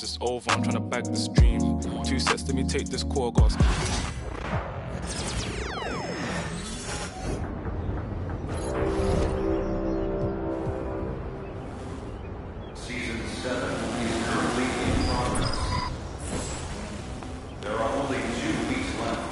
it's over, I'm trying to bag this dream. 2 sets, let me take this core, got Season 7 is currently in progress. There are only 2 weeks left.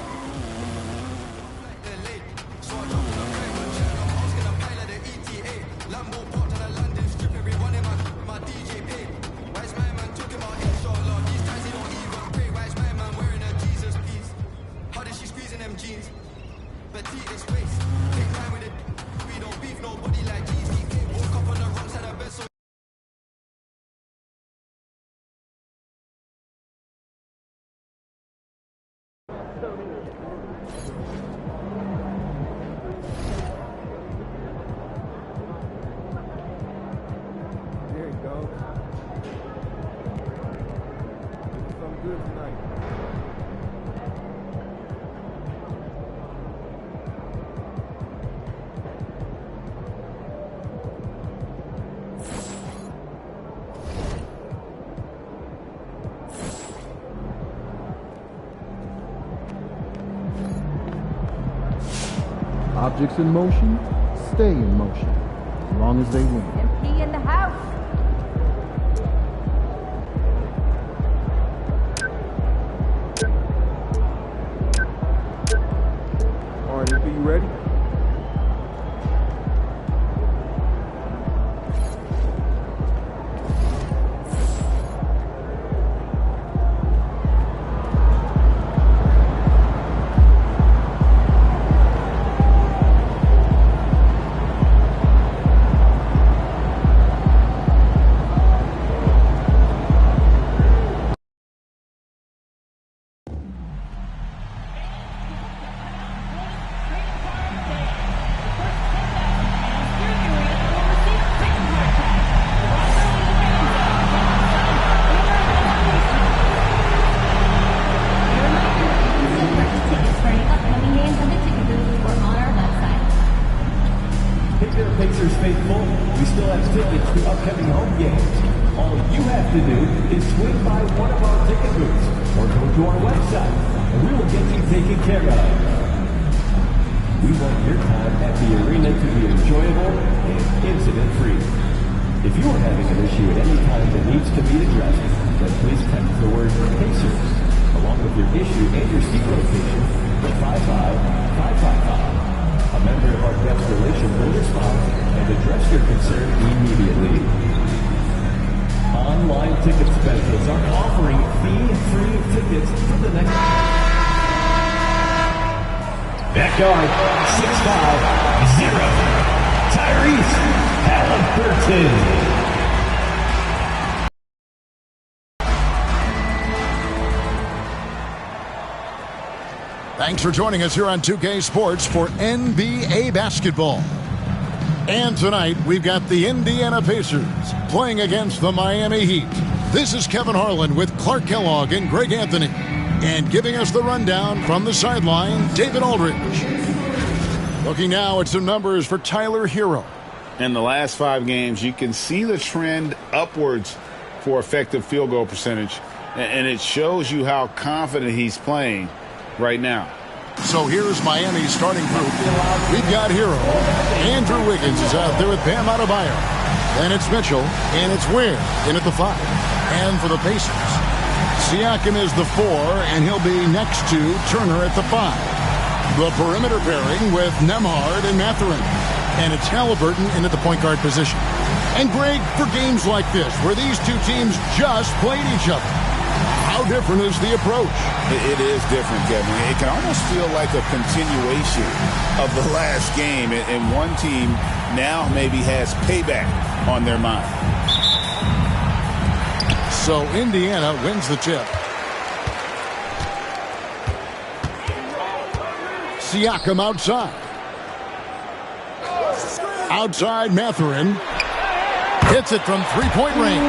There you go. Something good tonight. Objects in motion stay in motion as long as they win. MP in the house. All right, MP, you ready? Pacers faithful, we still have tickets to upcoming home games. All you have to do is swing by one of our ticket booths or go to our website, and we will get you taken care of. We want your time at the arena to be enjoyable and incident-free. If you are having an issue at any time that needs to be addressed, then please text the word Pacers along with your issue and your seat location to 55555. A member of our guest relations will respond and address your concern immediately. Online ticket specialists are offering fee-free tickets for the next... Backyard, 6'5", 0, Tyrese Halliburton. Thanks for joining us here on 2K Sports for NBA basketball. And tonight, we've got the Indiana Pacers playing against the Miami Heat. This is Kevin Harlan with Clark Kellogg and Greg Anthony. And giving us the rundown from the sideline, David Aldridge. Looking now at some numbers for Tyler Hero. In the last 5 games, you can see the trend upwards for effective field goal percentage. And it shows you how confident he's playing right now. So here's Miami's starting group. We've got Hero. Andrew Wiggins is out there with Bam Adebayo. Then it's Mitchell, and it's Ware in at the 5. And for the Pacers, Siakam is the 4, and he'll be next to Turner at the 5. The perimeter pairing with Nembhard and Mathurin. And it's Halliburton in at the point guard position. And Greg, for games like this, where these two teams just played each other, how different is the approach? It is different, Kevin. It can almost feel like a continuation of the last game, and one team now maybe has payback on their mind. So Indiana wins the tip. Siakam outside. Outside Mathurin. Hits it from three-point range.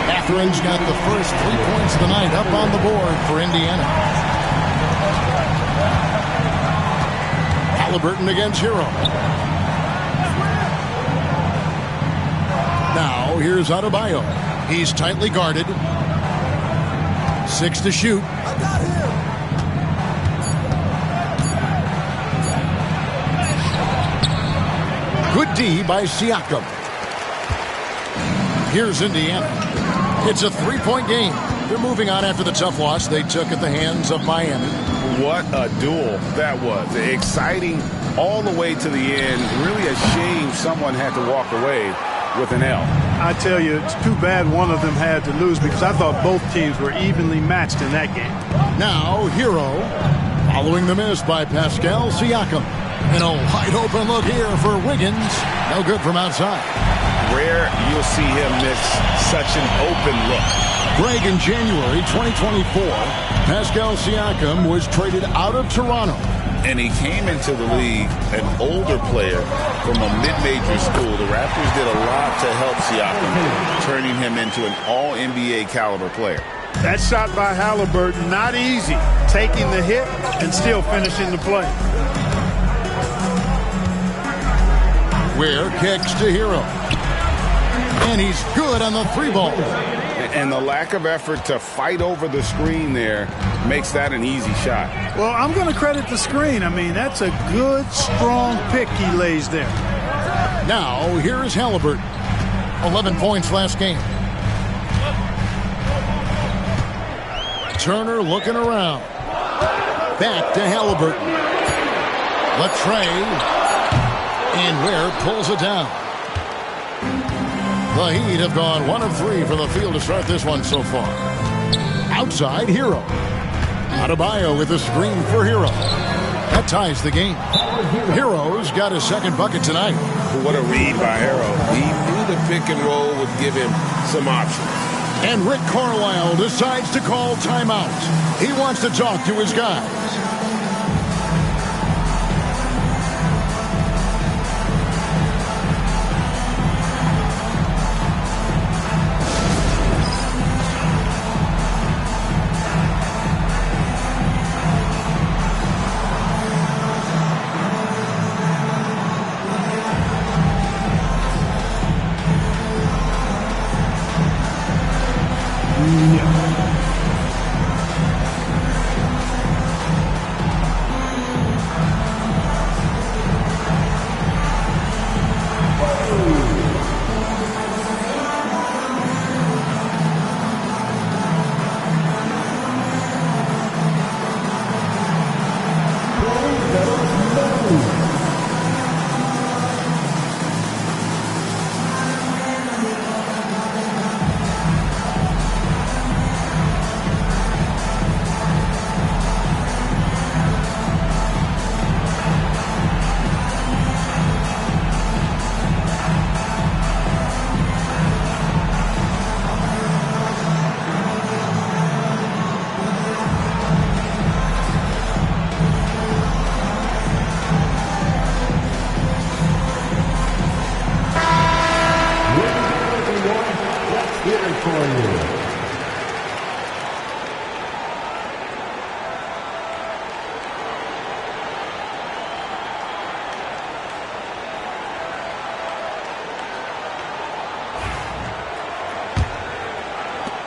Mathurin's got the first 3 points of the night up on the board for Indiana. Halliburton against Hero. Now here's Adebayo. He's tightly guarded. 6 to shoot. Good D by Siakam. Here's Indiana. It's a 3-point game. They're moving on after the tough loss they took at the hands of Miami. What a duel that was. Exciting all the way to the end. Really a shame someone had to walk away with an L. I tell you, it's too bad one of them had to lose because I thought both teams were evenly matched in that game. Now, Hero, following the miss by Pascal Siakam. And a wide-open look here for Wiggins. No good from outside. Rare you'll see him miss such an open look. Greg, in January 2024, Pascal Siakam was traded out of Toronto. And he came into the league an older player from a mid-major school. The Raptors did a lot to help Siakam, turning him into an all-NBA caliber player. That shot by Halliburton, not easy. Taking the hit and still finishing the play. Ware kicks to Hero. And he's good on the 3-ball. And the lack of effort to fight over the screen there makes that an easy shot. Well, I'm going to credit the screen. I mean, that's a good, strong pick he lays there. Now, here's Halliburton. 11 points last game. Turner looking around. Back to Halliburton. Latrey. And Ware pulls it down. The Heat have gone 1 of 3 from the field to start this one so far. Outside, Hero. PropahYO with a screen for Hero. That ties the game. Hero's got his second bucket tonight. What a read by Hero. He knew the pick and roll would give him some options. And Rick Carlisle decides to call timeout. He wants to talk to his guys.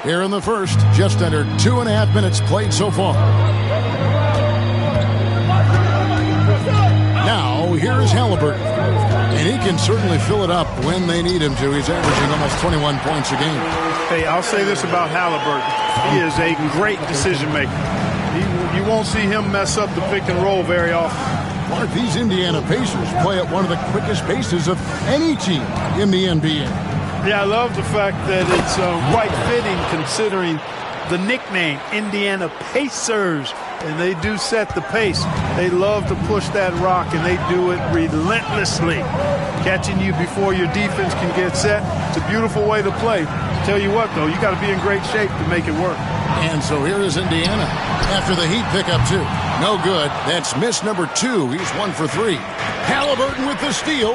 Here in the first, just under 2.5 minutes played so far. Now, here's Halliburton. And he can certainly fill it up when they need him to. He's averaging almost 21 points a game. Hey, I'll say this about Halliburton. He is a great decision maker. You won't see him mess up the pick and roll very often. Mark, these Indiana Pacers play at one of the quickest paces of any team in the NBA. Yeah, I love the fact that it's quite fitting considering the nickname, Indiana Pacers. And they do set the pace. They love to push that rock, and they do it relentlessly. Catching you before your defense can get set. It's a beautiful way to play. Tell you what, though, you got to be in great shape to make it work. And so here is Indiana after the Heat pickup two. No good. That's miss number 2. He's 1 for 3. Halliburton with the steal.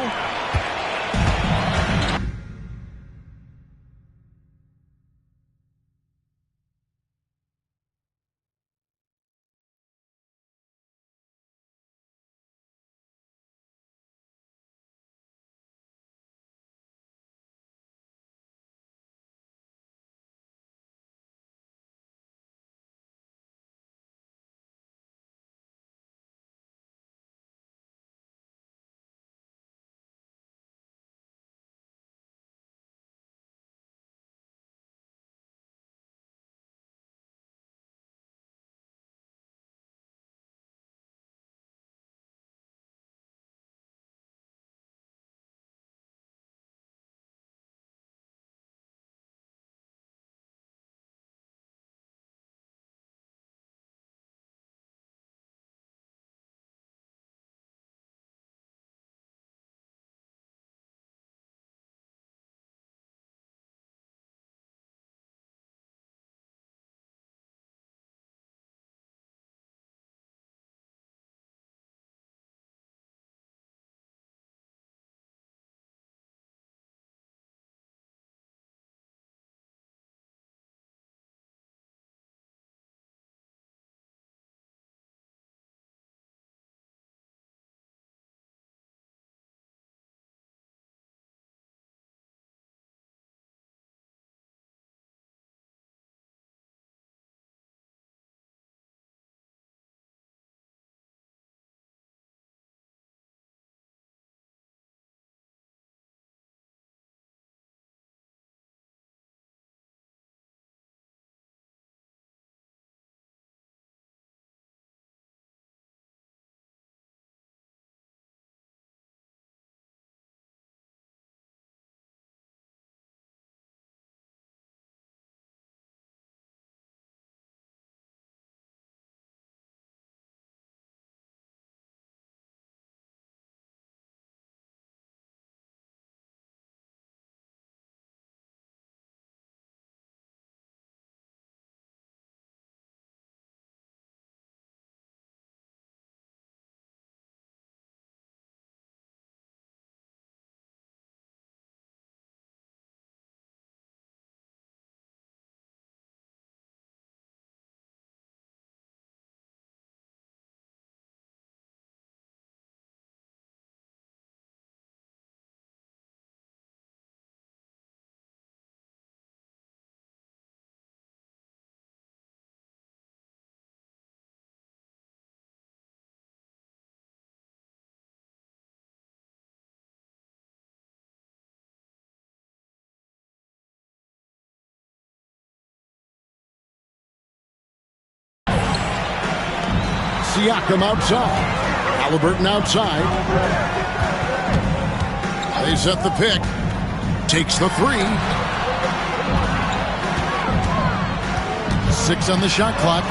Siakam outside. Halliburton outside. They set the pick. Takes the three. 6 on the shot clock.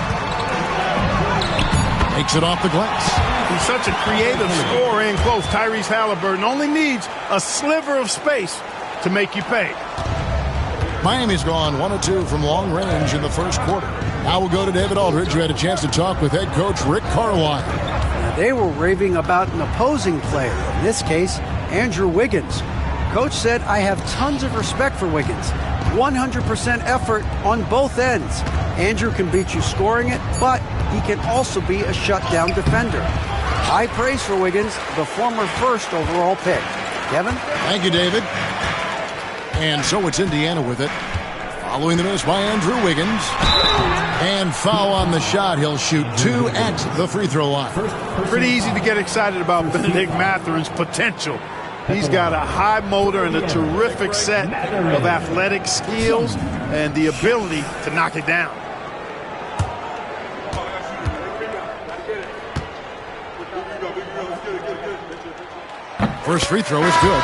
Makes it off the glass. He's such a creative scorer in close. Tyrese Halliburton only needs a sliver of space to make you pay. Miami's gone 1 of 2 from long range in the first quarter. Now we'll go to David Aldridge, who had a chance to talk with head coach Rick Carlisle. They were raving about an opposing player, in this case, Andrew Wiggins. Coach said, I have tons of respect for Wiggins. 100% effort on both ends. Andrew can beat you scoring it, but he can also be a shutdown defender. High praise for Wiggins, the former first overall pick. Kevin? Thank you, David. And so it's Indiana with it. Following the miss by Andrew Wiggins. And foul on the shot. He'll shoot 2 at the free throw line. Pretty easy to get excited about Benedict Mathurin's potential. He's got a high motor and a terrific set of athletic skills and the ability to knock it down. First free throw is good.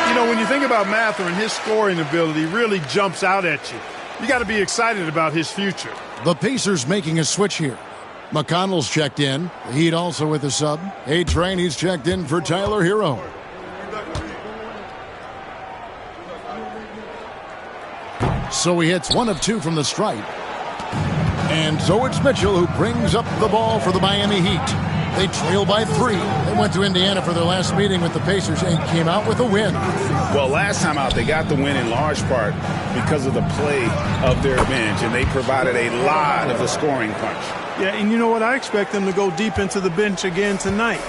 You know, when you think about Mathurin, his scoring ability really jumps out at you. You got to be excited about his future. The Pacers making a switch here. McConnell's checked in. The Heat also with a sub. A-Train, he's checked in for Tyler Hero. So he hits 1 of 2 from the stripe. And so it's Mitchell who brings up the ball for the Miami Heat. They trail by 3. They went to Indiana for their last meeting with the Pacers and came out with a win. Well, last time out, they got the win in large part because of the play of their bench, and they provided a lot of the scoring punch. Yeah, and you know what? I expect them to go deep into the bench again tonight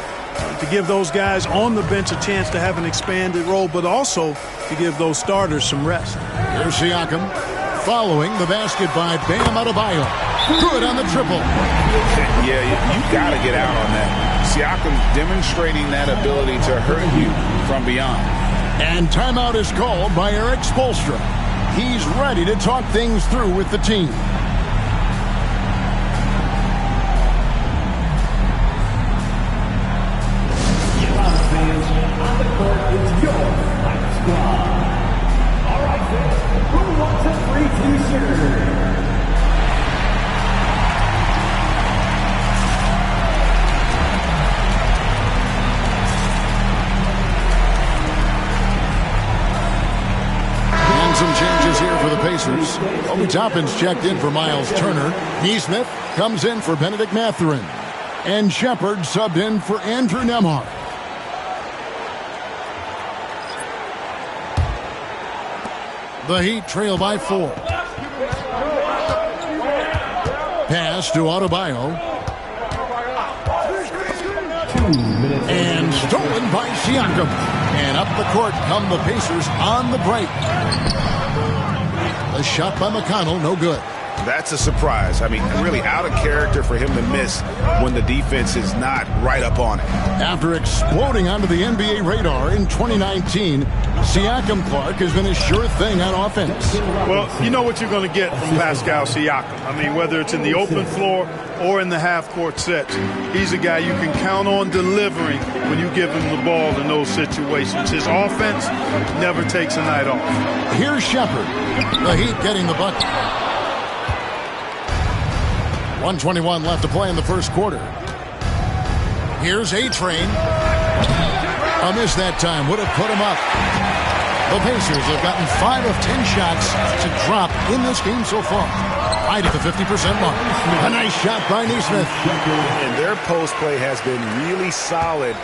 to give those guys on the bench a chance to have an expanded role, but also to give those starters some rest. Here's Siakam following the basket by Bam Adebayo. Good on the triple. Yeah, you got to get out on that. Siakam demonstrating that ability to hurt you from beyond. And timeout is called by Eric Spoelstra. He's ready to talk things through with the team. On the court is your fight squad. All right, fans, who wants a free t-shirt? Some changes here for the Pacers. Obi Toppin's checked in for Miles Turner. Neesmith comes in for Benedict Mathurin. And Shepard subbed in for Andrew Nembhard. The Heat trail by 4. Pass to Adebayo. And stolen by Siakam. And up the court come the Pacers on the break. A shot by McConnell, no good. That's a surprise. I mean, really out of character for him to miss when the defense is not right up on it. After exploding onto the NBA radar in 2019, Siakam Clark has been a sure thing on offense. Well, you know what you're going to get from Pascal Siakam. I mean, whether it's in the open floor or in the half-court sets, he's a guy you can count on delivering when you give him the ball in those situations. His offense never takes a night off. Here's Shepard. The Heat getting the bucket. 1:21 left to play in the first quarter. Here's A-Train. A miss that time would have put him up. The Pacers have gotten 5 of 10 shots to drop in this game so far. Right at the 50% mark. A nice shot by Neesmith. And their post play has been really solid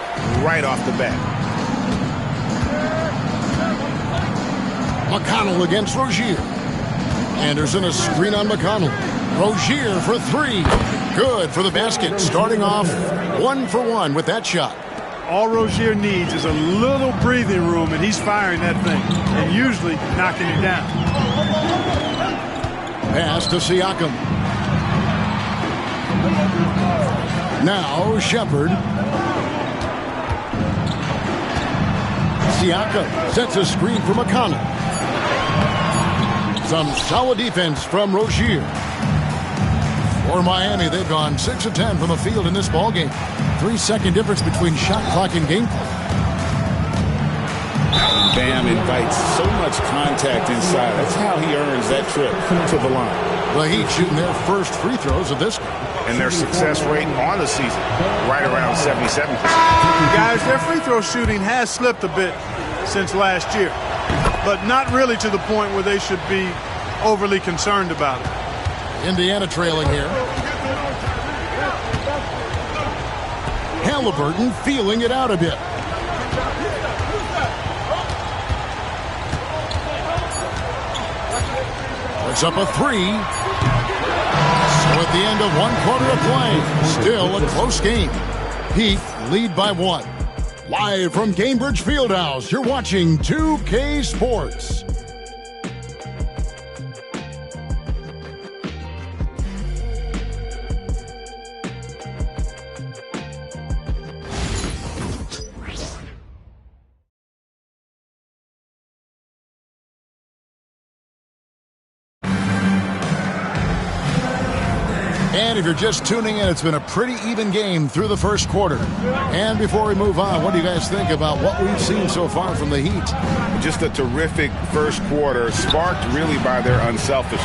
right off the bat. McConnell against Rozier. Anderson a screen on McConnell. Rozier for 3. Good for the basket. Starting off 1 for 1 with that shot. All Rozier needs is a little breathing room, and he's firing that thing and usually knocking it down. Pass to Siakam. Now Shepard. Siakam sets a screen for McConnell. Some solid defense from Rozier. For Miami, they've gone 6 of 10 from the field in this ballgame. 3-second difference between shot clock and game clock. Bam invites so much contact inside. That's how he earns that trip to the line. The Heat shooting their first free throws of this game. And their success rate on the season, right around 77%. Guys, their free throw shooting has slipped a bit since last year, but not really to the point where they should be overly concerned about it. Indiana trailing here. Halliburton feeling it out a bit. Puts up a three. So at the end of 1 quarter of play, still a close game. Heat lead by 1. Live from Cambridge Fieldhouse, you're watching 2K Sports. And if you're just tuning in, it's been a pretty even game through the first quarter. And before we move on, what do you guys think about what we've seen so far from the Heat? Just a terrific first quarter, sparked really by their unselfishness.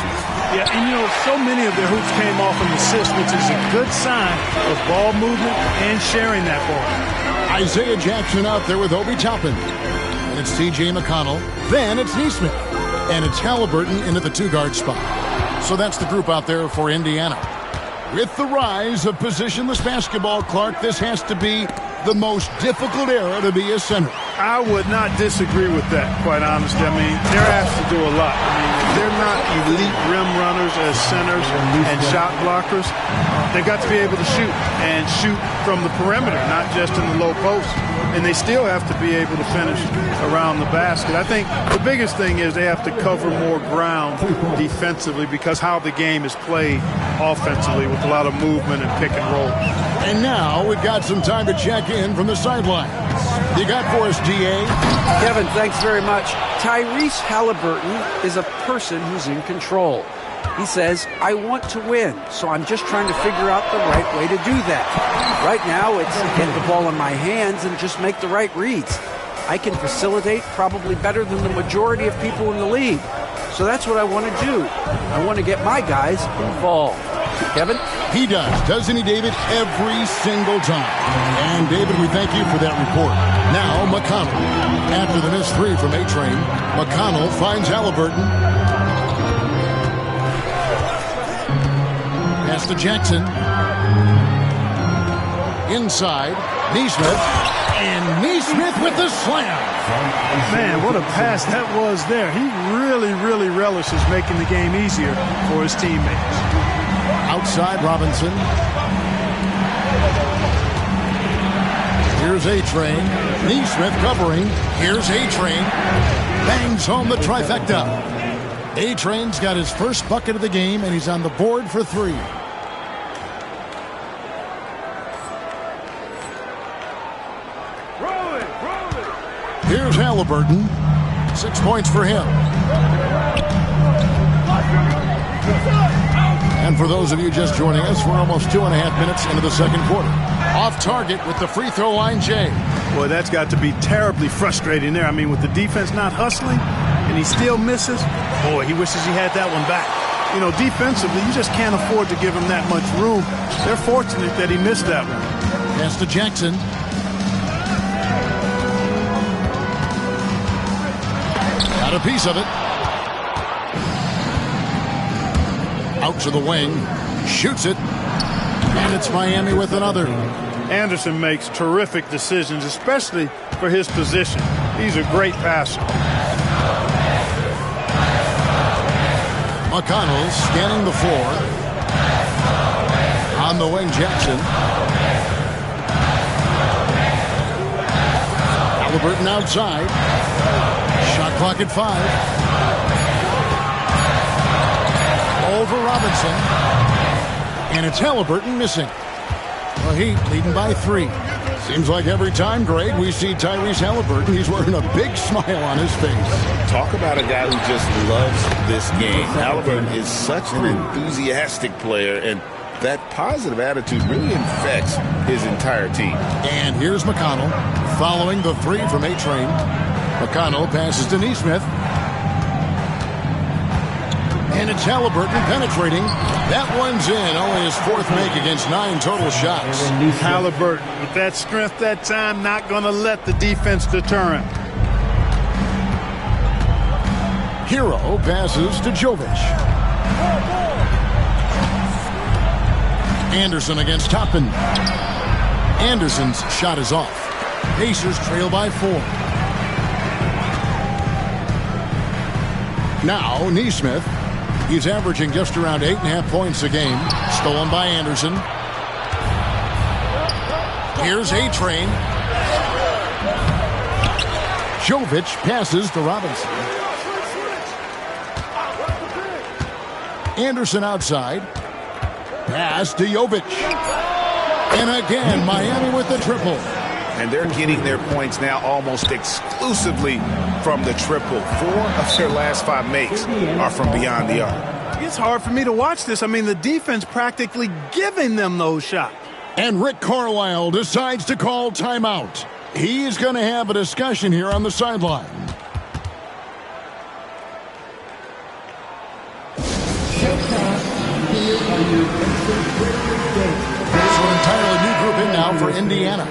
Yeah, and so many of their hoops came off an assist, which is a good sign of ball movement and sharing that ball. Isaiah Jackson out there with Obi Toppin. And it's T.J. McConnell. Then it's Neesmith. And it's Halliburton into the 2-guard spot. So that's the group out there for Indiana. With the rise of positionless basketball, Clark, this has to be the most difficult era to be a center. I would not disagree with that, quite honestly. I mean, they're asked to do a lot. I mean, if they're not elite rim runners as centers and shot blockers, they've got to be able to shoot and shoot from the perimeter, not just in the low post. And they still have to be able to finish around the basket. I think the biggest thing is they have to cover more ground defensively because how the game is played offensively with a lot of movement and pick and roll. And now we've got some time to check in from the sidelines. You got for us, D.A.? Kevin, thanks very much. Tyrese Halliburton is a person who's in control. He says, I want to win, so I'm just trying to figure out the right way to do that. Right now, it's get the ball in my hands and just make the right reads. I can facilitate probably better than the majority of people in the league. So that's what I want to do. I want to get my guys involved. Kevin? He does, doesn't he, David? Every single time. And, David, we thank you for that report. Now, McConnell. After the missed three from A-Train, McConnell finds Halliburton. Pass to Jackson. Inside, Neesmith. And Neesmith with the slam. Man, what a pass that was there. He really, really relishes making the game easier for his teammates. Outside, Robinson. Here's A-Train. Neesmith covering. Here's A-Train. Bangs home the trifecta. A-Train's got his first bucket of the game, and he's on the board for three. Here's Halliburton. 6 points for him. And for those of you just joining us, we're almost 2.5 minutes into the second quarter. Off target with the free throw line, Jay. Boy, that's got to be terribly frustrating there. I mean, with the defense not hustling and he still misses, boy, he wishes he had that one back. You know, defensively, you just can't afford to give him that much room. They're fortunate that he missed that one. Pass to Jackson. Got a piece of it. Out to the wing. Shoots it. And it's Miami with another. Anderson makes terrific decisions, especially for his position. He's a great passer. McConnell scanning the floor. On the wing, Jackson. Halliburton outside. Shot clock at 5. Over Robinson. And it's Halliburton missing. The Heat leading by 3. Seems like every time, Greg, we see Tyrese Halliburton, he's wearing a big smile on his face. Talk about a guy who just loves this game. Halliburton is such an enthusiastic player, and that positive attitude really infects his entire team. And here's McConnell following the three from A-Train. McConnell passes to Neesmith. And it's Halliburton penetrating. That one's in. Only his fourth make against 9 total shots. Halliburton, with that strength that time, not going to let the defense deter him. Hero passes to Jovic. Anderson against Toppin. Anderson's shot is off. Pacers trail by 4. Now Neesmith. He's averaging just around 8.5 points a game. Stolen by Anderson. Here's A-Train. Jovic passes to Robinson. Anderson outside. Pass to Jovic. And again, Miami with the triple. And they're getting their points now almost exclusively from the triple. 4 of their last 5 makes are from beyond the arc. It's hard for me to watch this. I mean, the defense practically giving them those shots. And Rick Carlisle decides to call timeout. He's going to have a discussion here on the sideline. So an entirely new group in now for Indiana.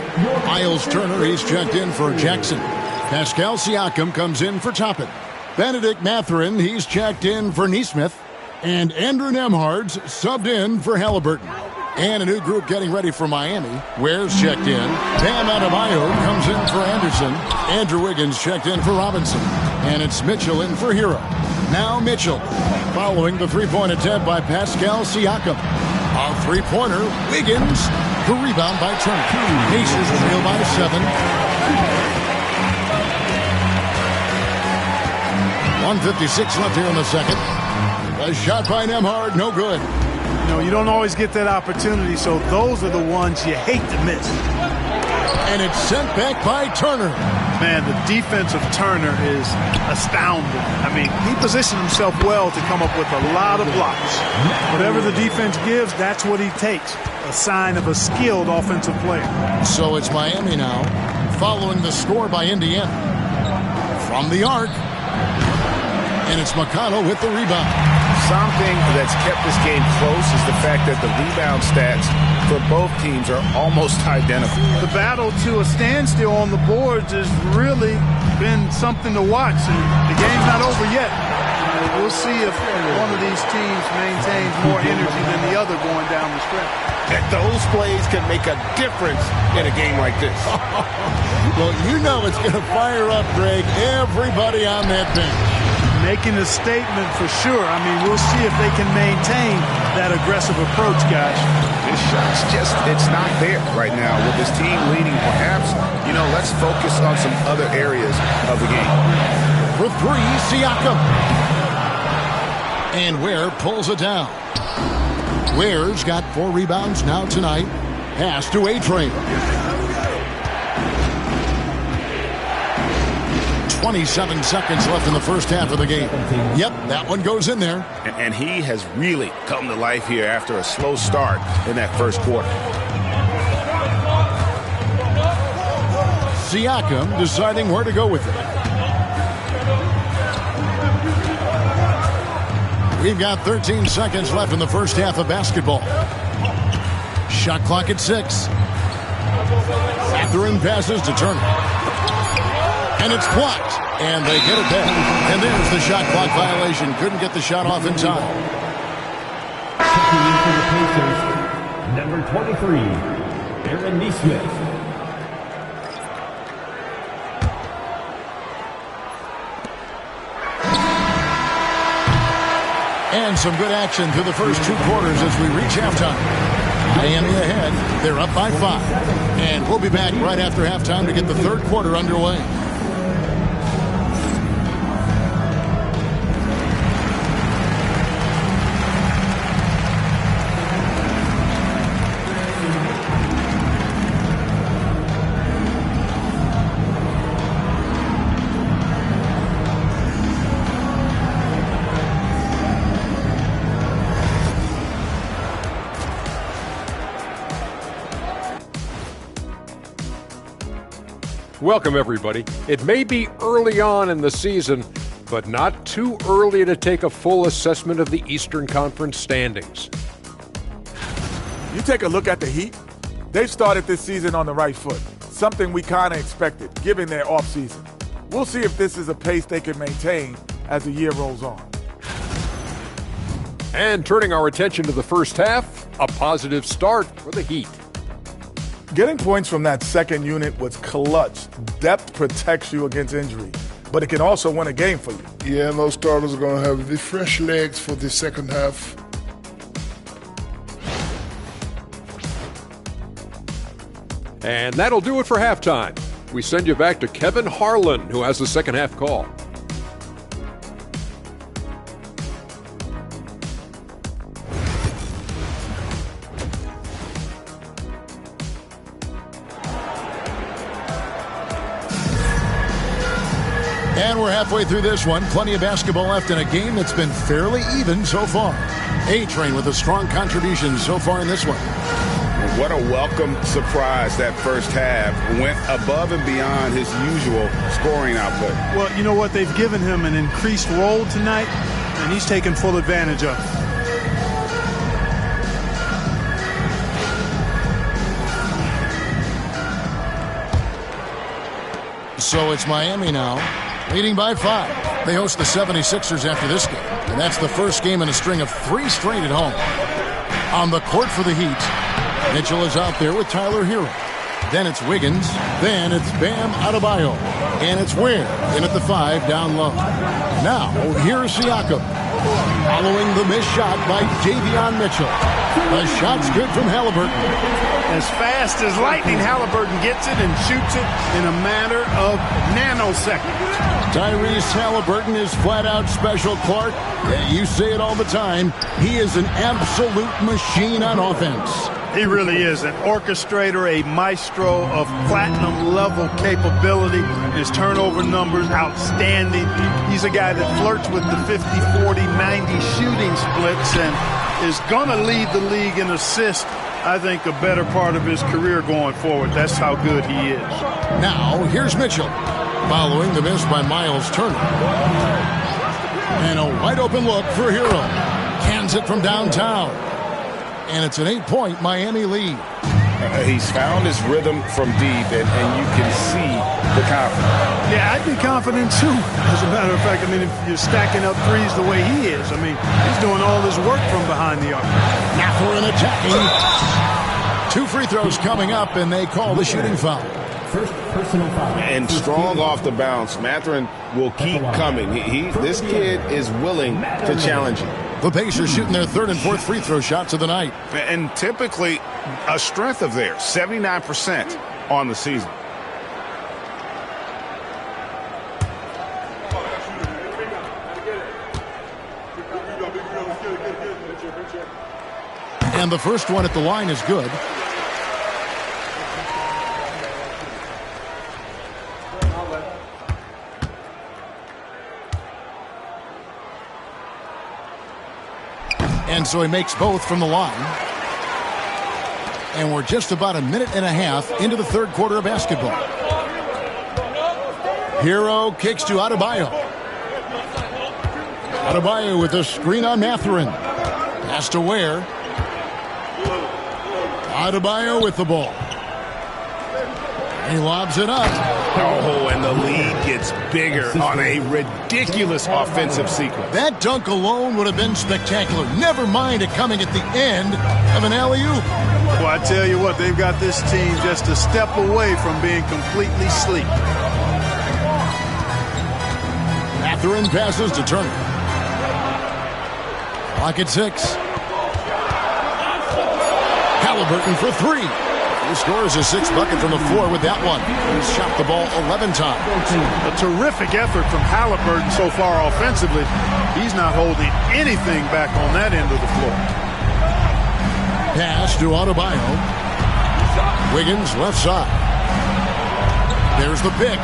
Miles Turner, he's checked in for Jackson. Pascal Siakam comes in for Toppin. Benedict Mathurin, he's checked in for Neesmith. And Andrew Nembhard's subbed in for Halliburton. And a new group getting ready for Miami. Ware's checked in. Bam Adebayo comes in for Anderson. Andrew Wiggins checked in for Robinson. And it's Mitchell in for Hero. Now Mitchell, following the three-point attempt by Pascal Siakam. A three-pointer, Wiggins. The rebound by Turner. Pacers trail by 7. 1:56 left here in the second. A shot by Nembhard, no good. You know, you don't always get that opportunity, so those are the ones you hate to miss. And it's sent back by Turner. Man, the defense of Turner is astounding. I mean, he positioned himself well to come up with a lot of blocks. Whatever the defense gives, that's what he takes. A sign of a skilled offensive player. So it's Miami now, following the score by Indiana. From the arc. And it's McConnell with the rebound. Something that's kept this game close is the fact that the rebound stats for both teams are almost identical. The battle to a standstill on the boards has really been something to watch, and the game's not over yet. We'll see if one of these teams maintains more energy than the other going down the stretch. And those plays can make a difference in a game like this. Well, you know it's going to fire up, Greg, everybody on that bench. Making a statement for sure. I mean, we'll see if they can maintain that aggressive approach, guys. This shot's just, it's not there right now. With this team leading, perhaps, you know, let's focus on some other areas of the game. For 3, Siakam. And Ware pulls it down. Ware's got 4 rebounds now tonight. Pass to A-Train. 27 seconds left in the first half of the game. Yep, that one goes in there. And he has really come to life here after a slow start in that first quarter. Siakam deciding where to go with it. We've got 13 seconds left in the first half of basketball. Shot clock at 6. Mathurin passes to Turner. And it's blocked. And they get it back. And there's the shot clock violation. Couldn't get the shot off in time. Checking in for the Pacers, number 23, Aaron Neesmith. And some good action through the first 2 quarters as we reach halftime. Miami ahead. They're up by 5. And we'll be back right after halftime to get the third quarter underway. Welcome, everybody. It may be early on in the season, but not too early to take a full assessment of the Eastern Conference standings. You take a look at the Heat. They've started this season on the right foot, something we kind of expected, given their offseason. We'll see if this is a pace they can maintain as the year rolls on. And turning our attention to the first half, a positive start for the Heat. Getting points from that second unit was clutch. Depth protects you against injury, but it can also win a game for you. Yeah, those starters are going to have the fresh legs for the second half. And that'll do it for halftime. We send you back to Kevin Harlan, who has the second half call. And we're halfway through this one. Plenty of basketball left in a game that's been fairly even so far. A-Train with a strong contribution so far in this one. What a welcome surprise that first half. Went above and beyond his usual scoring output. Well, you know what? They've given him an increased role tonight, and he's taken full advantage of it. So it's Miami now, leading by 5. They host the 76ers after this game, and that's the first game in a string of 3 straight at home. On the court for the Heat, Mitchell is out there with Tyler Hero. Then it's Wiggins. Then it's Bam Adebayo. And it's Ware in at the 5 down low. Now, here's Siakam. Following the missed shot by Davion Mitchell. The shot's good from Halliburton. As fast as lightning, Halliburton gets it and shoots it in a matter of nanoseconds. Tyrese Halliburton is flat-out special, Clark. You say it all the time. He is an absolute machine on offense. He really is an orchestrator, a maestro of platinum-level capability. His turnover numbers, outstanding. He's a guy that flirts with the 50, 40, 90 shooting splits and is going to lead the league in assists, I think, a better part of his career going forward. That's how good he is. Now, here's Mitchell, following the miss by Miles Turner. And a wide-open look for Hero. Cans it from downtown. And it's an 8-point Miami lead. He's found his rhythm from deep, and you can see the confidence. Yeah, I'd be confident, too. As a matter of fact, I mean, if you're stacking up threes the way he is, I mean, he's doing all this work from behind the arc. Mathurin attacking. 2 free throws coming up, and they call the shooting foul. First personal foul. And strong off the bounce. Mathurin will keep coming. This kid is willing to challenge him. The Pacers shooting their 3rd and 4th free throw shots of the night. And typically a strength of theirs, 79% on the season. And the first one at the line is good. And so he makes both from the line. And we're just about a minute and a half into the 3rd quarter of basketball. Hero kicks to Adebayo. Adebayo with a screen on Mathurin. Pass to Ware. Adebayo with the ball. He lobs it up. Oh, and the lead gets bigger on a ridiculous offensive sequence. That dunk alone would have been spectacular. Never mind it coming at the end of an alley-oop. Well, I tell you what, they've got this team just a step away from being completely asleep. Mathurin passes to Turner. Clock at 6. Halliburton for 3. He scores his 6th bucket from the floor with that one. He's shot the ball 11 times. A terrific effort from Halliburton so far offensively. He's not holding anything back on that end of the floor. Pass to Adebayo. Wiggins left side. There's the pick.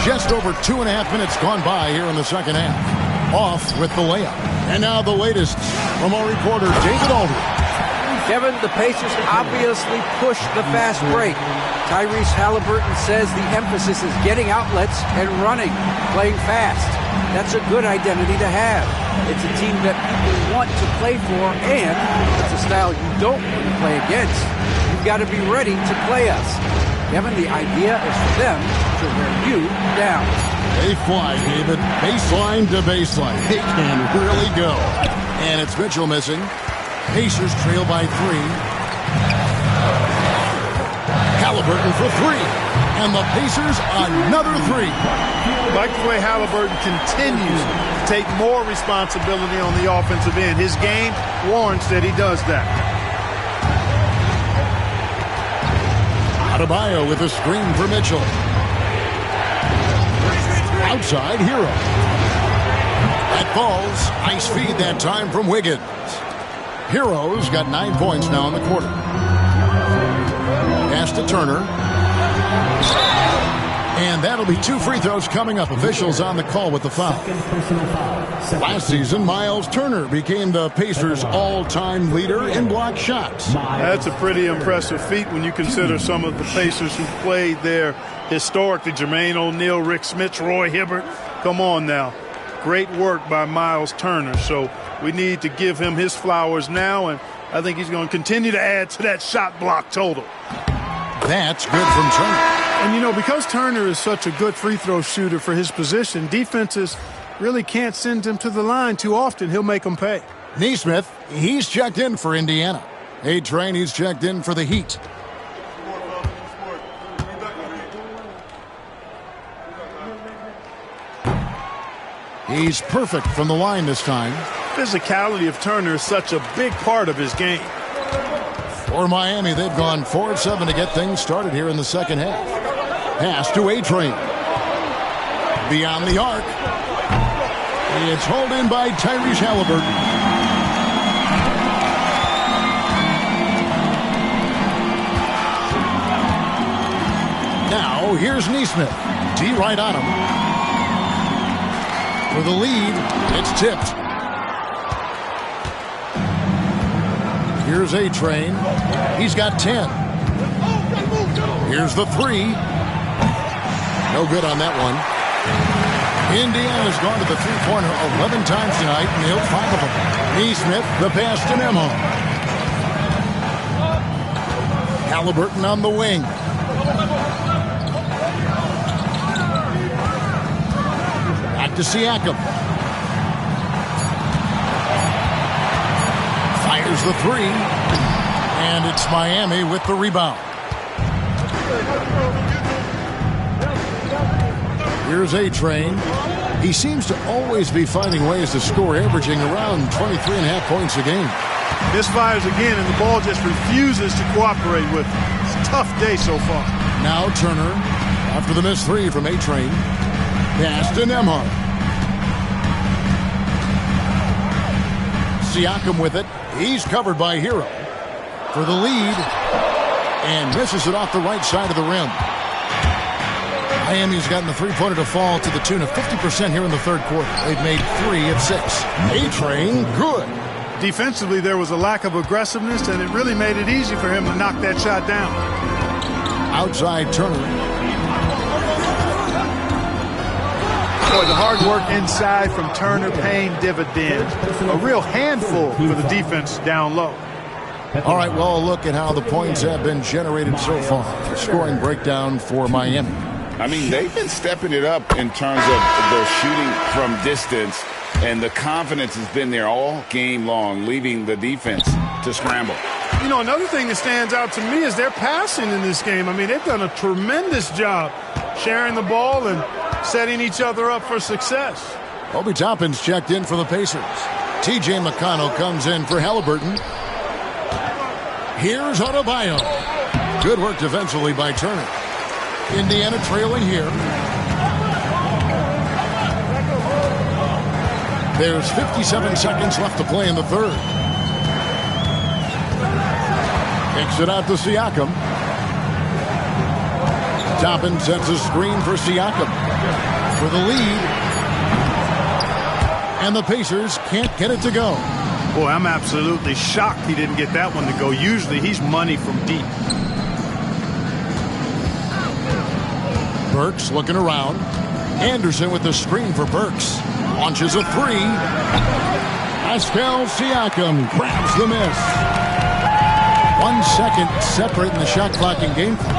Just over 2.5 minutes gone by here in the second half. Off with the layup. And now the latest from our reporter, David Aldridge. Kevin, the Pacers obviously pushed the fast break. Tyrese Halliburton says the emphasis is getting outlets and running, playing fast. That's a good identity to have. It's a team that people want to play for, and it's a style you don't want to play against. You've got to be ready to play us. Kevin, the idea is for them to wear you down. They fly, David. Baseline to baseline. They can really go. And it's Mitchell missing. Pacers trail by 3. Halliburton for 3. And the Pacers another 3. Like the way Halliburton continues to take more responsibility on the offensive end. His game warrants that he does that. PropahYO with a screen for Mitchell. Outside, Hero. That falls. Nice feed that time from Wiggins. Hero's got 9 points now in the quarter. Pass to Turner. And that'll be 2 free throws coming up. Officials on the call with the foul. Last season, Miles Turner became the Pacers' all-time leader in blocked shots. That's a pretty impressive feat when you consider some of the Pacers who played there historically. Jermaine O'Neal, Rick Smits, Roy Hibbert. Come on now. Great work by Miles Turner. So we need to give him his flowers now, and I think he's going to continue to add to that shot block total. That's good from Turner. And, you know, because Turner is such a good free throw shooter for his position, defenses really can't send him to the line too often. He'll make them pay. Neesmith, he's checked in for Indiana. A-Train, he's checked in for the Heat. He's perfect from the line this time. Physicality of Turner is such a big part of his game. For Miami, they've gone 4-7 to get things started here in the second half. Pass to A-Train. Beyond the arc. It's hauled in by Tyrese Halliburton. Now, here's Neesmith. D right on him. For the lead, it's tipped. Here's A-Train. He's got 10. Here's the 3. No good on that one. Indiana's gone to the three-pointer 11 times tonight, and nailed 5 of them. Neesmith, the pass to Nemo. Halliburton on the wing. Back to Siakam. Fires the 3. And it's Miami with the rebound. Here's A-Train. He seems to always be finding ways to score, averaging around 23.5 points a game. Misfires again, and the ball just refuses to cooperate with him. It's a tough day so far. Now Turner, after the missed 3 from A-Train. Pass to Nembhard. Siakam with it. He's covered by Hero. For the lead. And misses it off the right side of the rim. Miami's gotten the three-pointer to fall to the tune of 50% here in the third quarter. They've made 3 of 6. A-Train, good. Defensively, there was a lack of aggressiveness, and it really made it easy for him to knock that shot down. Outside Turner. Boy, the hard work inside from Turner paying dividends. A real handful for the defense down low. All right, well, look at how the points have been generated so far. Scoring breakdown for Miami. I mean, they've been stepping it up in terms of their shooting from distance, and the confidence has been there all game long, leaving the defense to scramble. You know, another thing that stands out to me is their passing in this game. I mean, they've done a tremendous job sharing the ball and setting each other up for success. Obi Toppin's checked in for the Pacers. T.J. McConnell comes in for Halliburton. Here's Adebayo. Good work defensively by Turner. Indiana trailing here. There's 57 seconds left to play in the third. Kicks it out to Siakam. Toppin sets a screen for Siakam for the lead. And the Pacers can't get it to go. Boy, I'm absolutely shocked he didn't get that one to go. Usually he's money from deep. Burks looking around. Anderson with the screen for Burks. Launches a three. Pascal Siakam grabs the miss. 1 second separating the shot clock and game clock.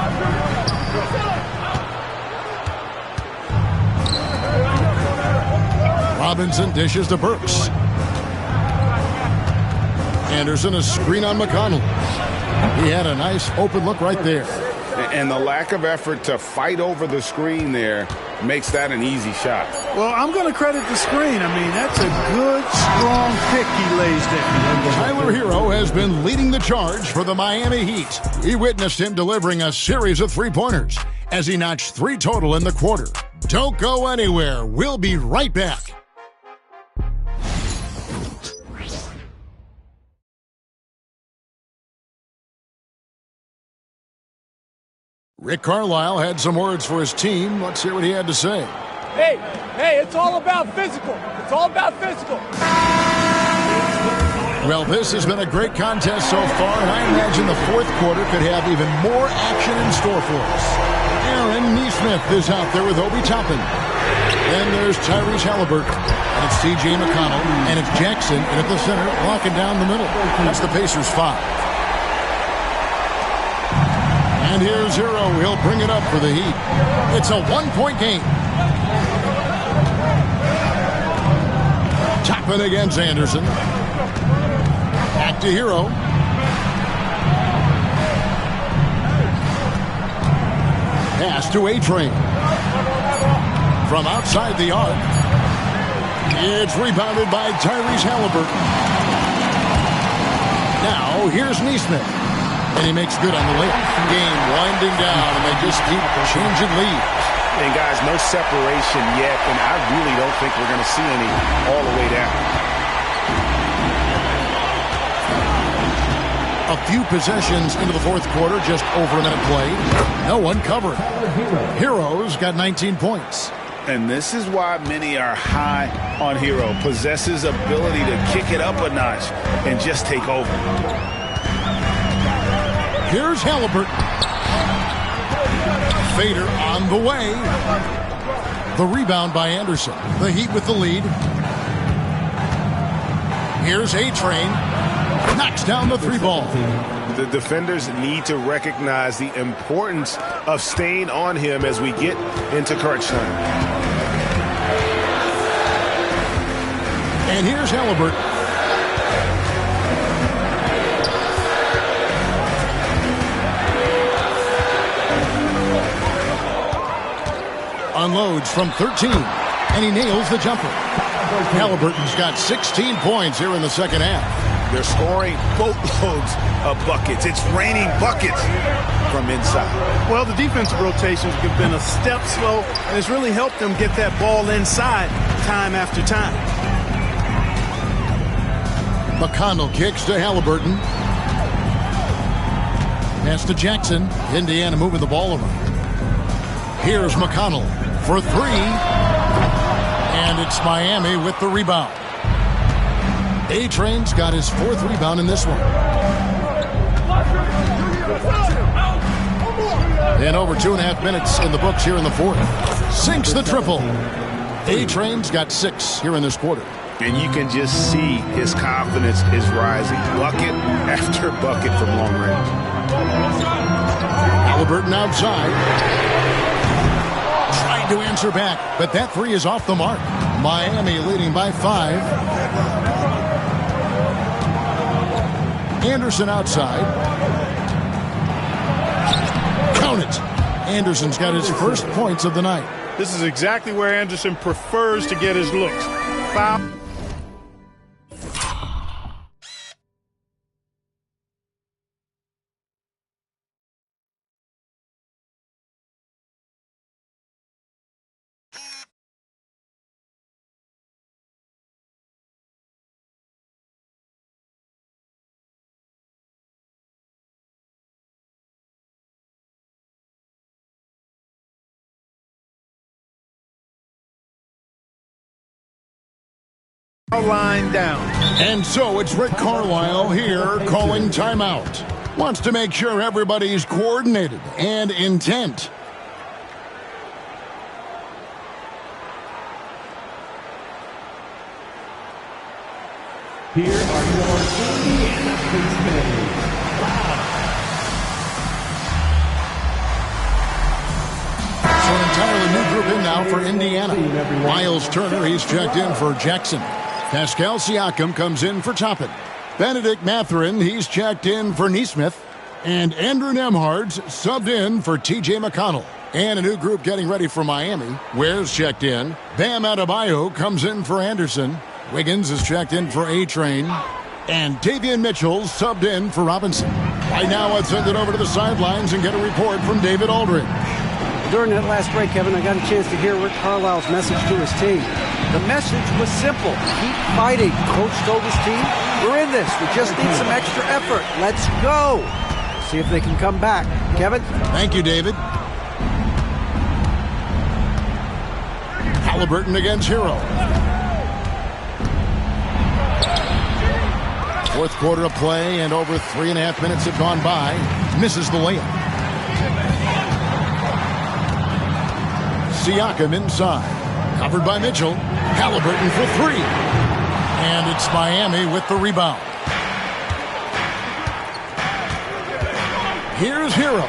Robinson dishes to Burks. Anderson a screen on McConnell. He had a nice open look right there. And the lack of effort to fight over the screen there makes that an easy shot. Well, I'm going to credit the screen. I mean, that's a good, strong pick he lays there. Tyler Hero has been leading the charge for the Miami Heat. We witnessed him delivering a series of three-pointers as he notched 3 total in the quarter. Don't go anywhere. We'll be right back. Rick Carlisle had some words for his team. Let's hear what he had to say. Hey, it's all about physical. It's all about physical. Well, this has been a great contest so far, and I imagine the fourth quarter could have even more action in store for us. Aaron Neesmith is out there with Obi Toppin. Then there's Tyrese Halliburton, and it's C.J. McConnell, and it's Jackson, and at the center, locking down the middle. That's the Pacers 5. And here's Hero. He'll bring it up for the Heat. It's a 1-point game. Toppin against Anderson. Back to Hero. Pass to A-Train. From outside the arc. It's rebounded by Tyrese Halliburton. Now, here's Neesmith. And he makes good on the layup. Game winding down, and they just keep changing leads. And guys, no separation yet, and I really don't think we're going to see any all the way down. A few possessions into the fourth quarter, just over a minute played. No one covering. Hero's got 19 points. And this is why many are high on Hero. Possesses ability to kick it up a notch and just take over. Here's Halliburton. Fader on the way. The rebound by Anderson. The Heat with the lead. Here's A-Train. Knocks down the three ball. The defenders need to recognize the importance of staying on him as we get into crunch time. And here's Halliburton. Unloads from 13, and he nails the jumper. Halliburton's got 16 points here in the second half. They're scoring boatloads of buckets. It's raining buckets from inside. Well, the defensive rotations have been a step slow, and it's really helped them get that ball inside time after time. McConnell kicks to Halliburton. Pass to Jackson. Indiana moving the ball around. Here's McConnell for 3. And it's Miami with the rebound. A-Train's got his 4th rebound in this one. And over 2.5 minutes in the books here in the fourth. Sinks the triple. A-Train's got 6 here in this quarter. And you can just see his confidence is rising. Bucket after bucket from long range. Halliburton outside. Trying to answer back, but that 3 is off the mark. Miami leading by 5. Anderson outside. Count it. Anderson's got his first points of the night. This is exactly where Anderson prefers to get his looks. Foul. Line down. And so it's Rick Carlisle here calling timeout. Wants to make sure everybody's coordinated and intent. Here are your Indiana Pacers. So an entirely new group in now for Indiana. Miles Turner, he's checked in for Jackson. Pascal Siakam comes in for Toppin. Benedict Mathurin, he's checked in for Nesmith. And Andrew Nembhard's subbed in for T.J. McConnell. And a new group getting ready for Miami. Ware's checked in. Bam Adebayo comes in for Anderson. Wiggins is checked in for A-Train. And Davion Mitchell's subbed in for Robinson. Right now, let's send it over to the sidelines and get a report from David Aldridge. During that last break, Kevin, I got a chance to hear Rick Carlisle's message to his team. The message was simple. Keep fighting. Coach told his team, we're in this. We just need some extra effort. Let's go. See if they can come back. Kevin? Thank you, David. Halliburton against Hero. Fourth quarter of play, and over 3.5 minutes have gone by. Misses the layup. Siakam inside. Covered by Mitchell. Halliburton for three. And it's Miami with the rebound. Here's Hero.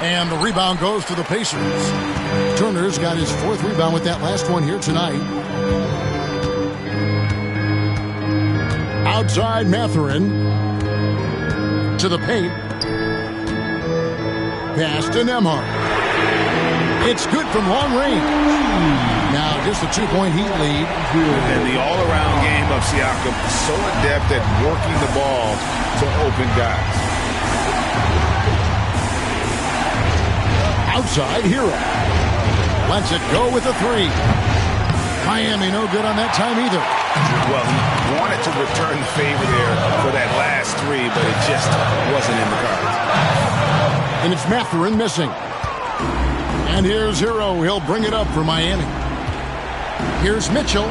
And the rebound goes to the Pacers. Turner's got his fourth rebound with that last one here tonight. Outside Mathurin. To the paint. Pass to Nembhard. It's good from long range. Now just a 2-point Heat lead. And the all-around game of Siakam, so adept at working the ball to open guys. Outside Hero. Lets it go with a three. Miami no good on that time either. Well, he wanted to return the favor there for that last three, but it just wasn't in the cards. And it's Mathurin missing. And here's Hero. He'll bring it up for Miami. Here's Mitchell.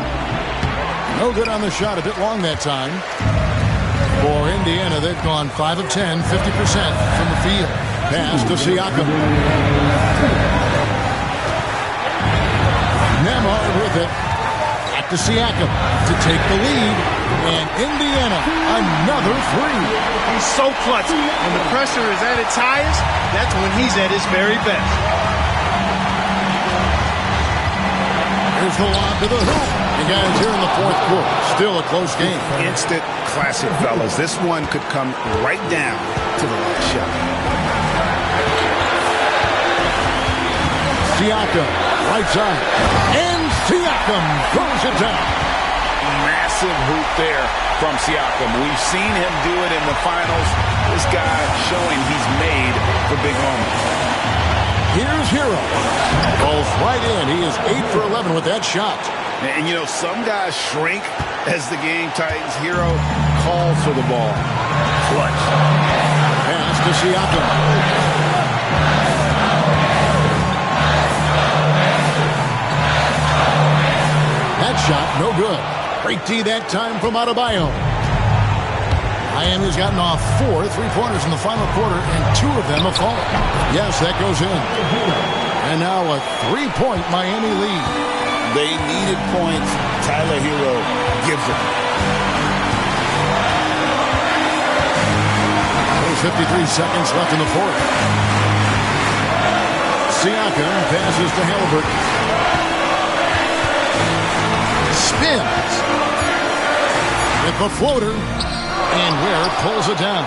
No good on the shot. A bit long that time. For Indiana, they've gone 5 of 10, 50% from the field. Pass to Siakam. Nembhard with it. Back to Siakam to take the lead. And Indiana, another three. He's so clutch. When the pressure is at its highest, that's when he's at his very best. Here's the lob to the hoop. And guys, here in the fourth quarter, still a close game. Instant classic, fellas. This one could come right down to the last shot. Siakam, right side. And Siakam throws it down. Massive hoop there from Siakam. We've seen him do it in the finals. This guy showing he's made for big moments. Here's Hero. Goes right in. He is 8 for 11 with that shot. And you know, some guys shrink as the game tightens. Hero calls for the ball. Clutch. Pass to Siakam. That shot, no good. Great D that time from Adebayo. Miami's gotten off 4 3-pointers in the final quarter, and 2 of them have fallen. Yes, that goes in. And now a 3-point Miami lead. They needed points. Tyler Hero gives it. There's 53 seconds left in the fourth. Siakam passes to Halliburton. Spins. With the floater. And Ware pulls it down.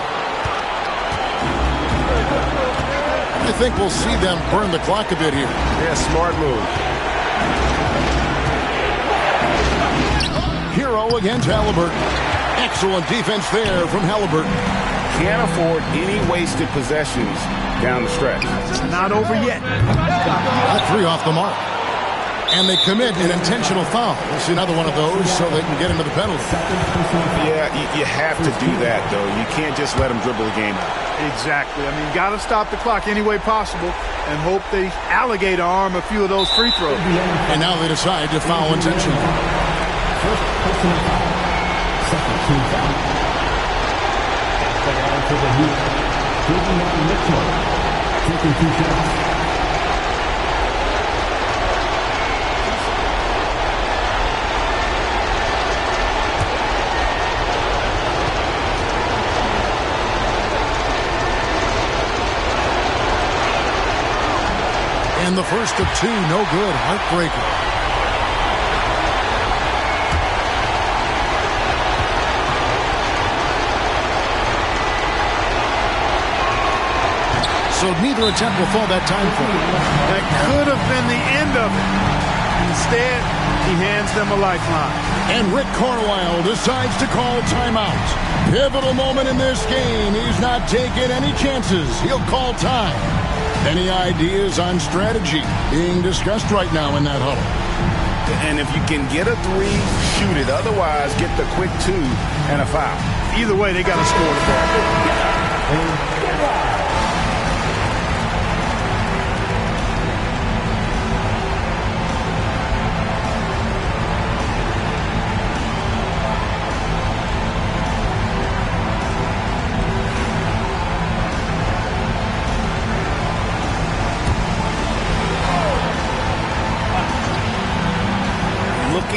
I think we'll see them burn the clock a bit here. Yeah, smart move. Hero against Halliburton. Excellent defense there from Halliburton. Can't afford any wasted possessions down the stretch. Not over yet. Got 3 off the mark. And they commit an intentional foul. We'll see another one of those so they can get into the penalty. Yeah, you have to do that, though. You can't just let them dribble the game out. Exactly. I mean, got to stop the clock any way possible and hope they alligator arm a few of those free throws. And now they decide to foul intentionally. personal foul. Second team foul. The line for the Heat. Taking out Mitchell. Taking 2 shots. And the first of 2, no good. Heartbreaker. So neither attempt will fall that time for him. That could have been the end of it. Instead, he hands them a lifeline. And Rick Carlisle decides to call timeout. Pivotal moment in this game. He's not taking any chances. He'll call time. Any ideas on strategy being discussed right now in that huddle? And if you can get a 3, shoot it. Otherwise, get the quick 2 and a foul. Either way, they got to score the ball.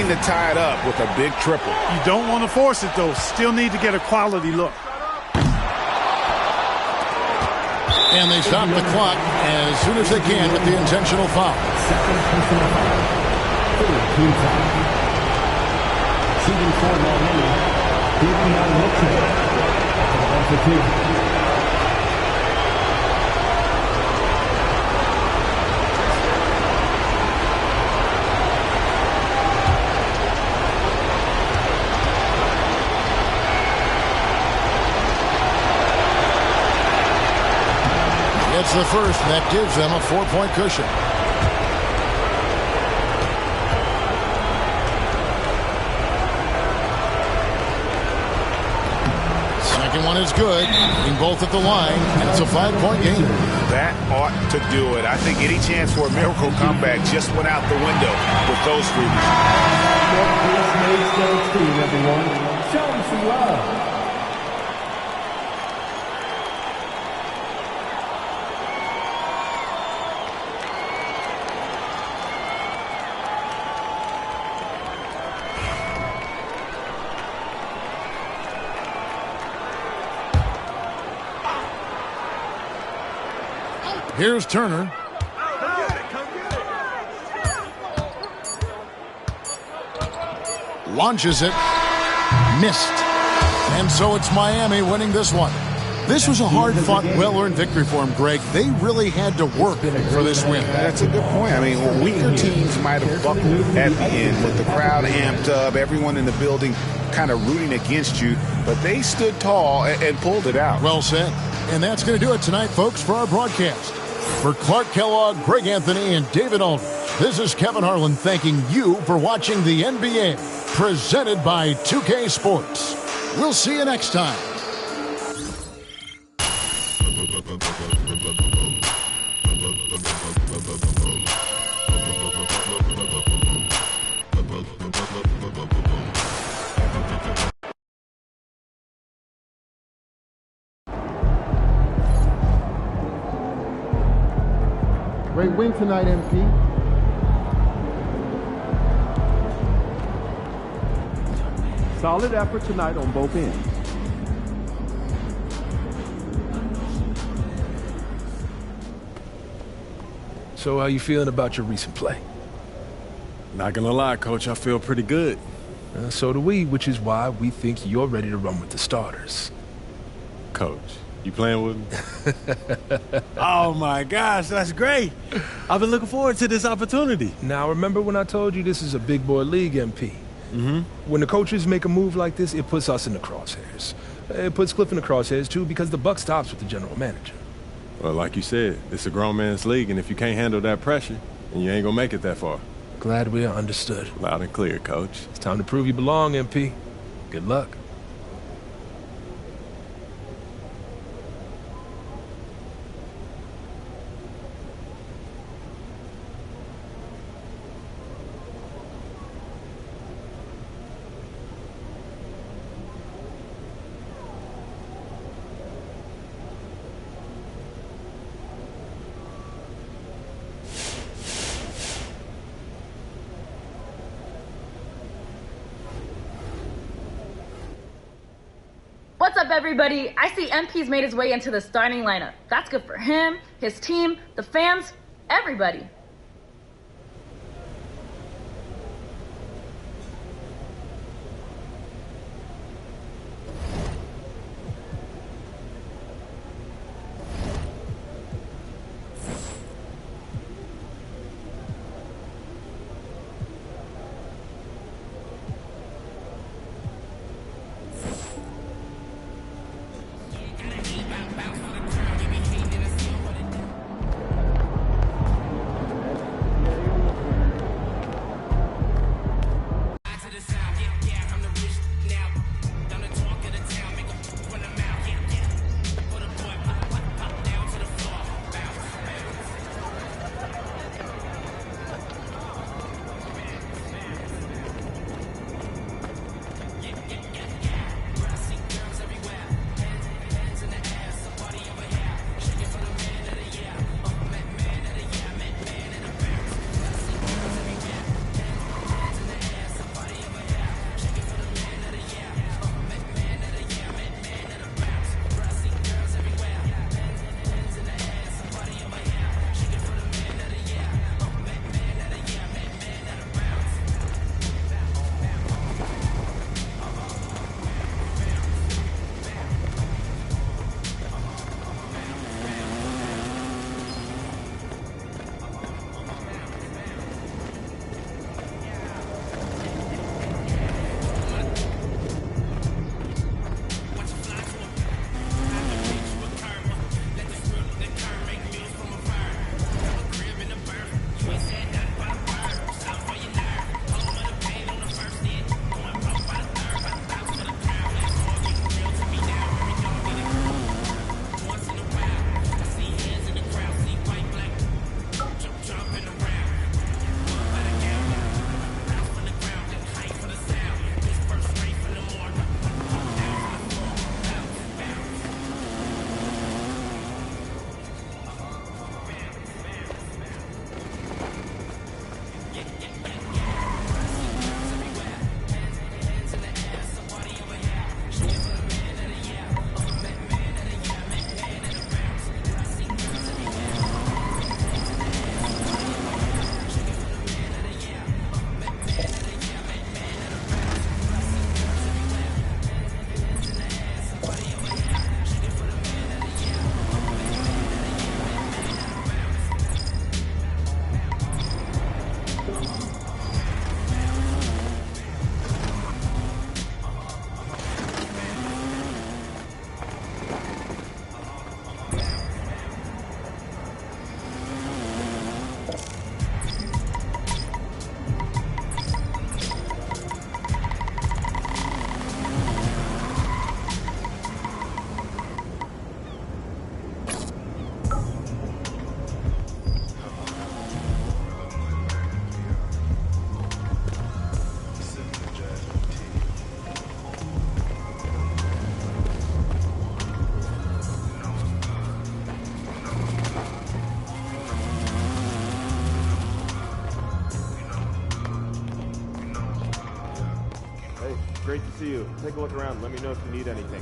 To tie it up with a big triple. You don't want to force it, though. Still need to get a quality look. And they stop the clock as soon as they can with the intentional foul. Second personal foul. Third team foul. Shooting for Miami. Taking out Mitchell. The line for 2. It's the first, and that gives them a 4-point cushion. Second one is good, being both at the line, and it's a 5-point game. That ought to do it. I think any chance for a miracle comeback just went out the window with those three. This makes no team, everyone. Show them some love. Here's Turner. Launches it. Missed. And so it's Miami winning this one. This was a hard-fought, well-earned victory for them, Greg. They really had to work for this win. That's a good point. I mean, weaker teams might have buckled at the end with the crowd amped up, everyone in the building kind of rooting against you, but they stood tall and pulled it out. Well said. And that's going to do it tonight, folks, for our broadcast. For Clark Kellogg, Greg Anthony, and David Aldridge, this is Kevin Harlan thanking you for watching the NBA, presented by 2K Sports. We'll see you next time. Great win tonight, MP. Solid effort tonight on both ends. So how you feeling about your recent play? Not gonna lie, Coach, I feel pretty good. So do we, which is why we think you're ready to run with the starters. Coach, you playing with me? Oh my gosh, that's great. I've been looking forward to this opportunity. Now remember when I told you this is a big boy league, MP? Mm-hmm. When the coaches make a move like this, it puts us in the crosshairs. It puts Cliff in the crosshairs too, because the buck stops with the general manager. Well, like you said, it's a grown man's league, and if you can't handle that pressure, then you ain't gonna make it that far. Glad we are understood. Loud and clear, Coach. It's time to prove you belong, MP. Good luck. What's up, everybody? I see MP's made his way into the starting lineup. That's good for him, his team, the fans, everybody. Great to see you. Take a look around. Let me know if you need anything.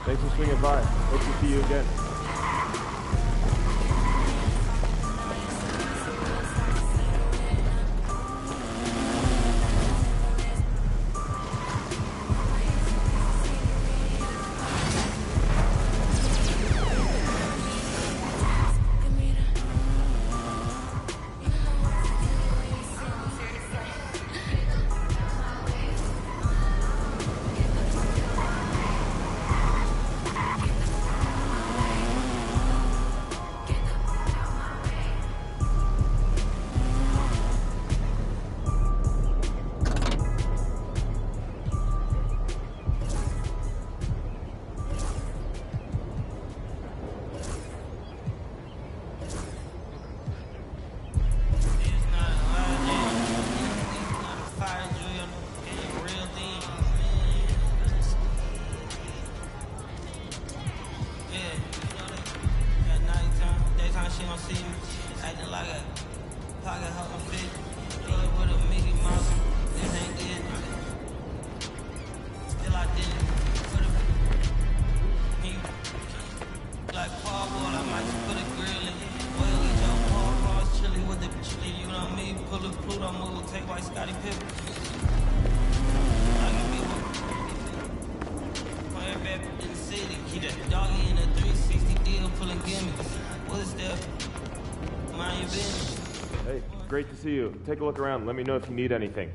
Thanks for swinging by. Hope to see you again. Hey, great to see you. Take a look around. Let me know if you need anything.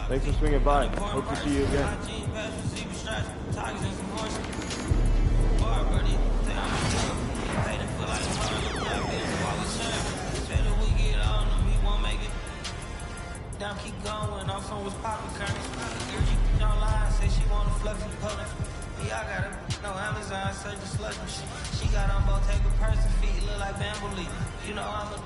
Thanks for swinging by. Hope to see you again. Down, keep going. Our phone was popping current. You online, say she want a fluffy puddle. Yeah, I got her. No Amazon, search the slush machine. She got on both table person feet, look like bamboo leaf. You know I'm a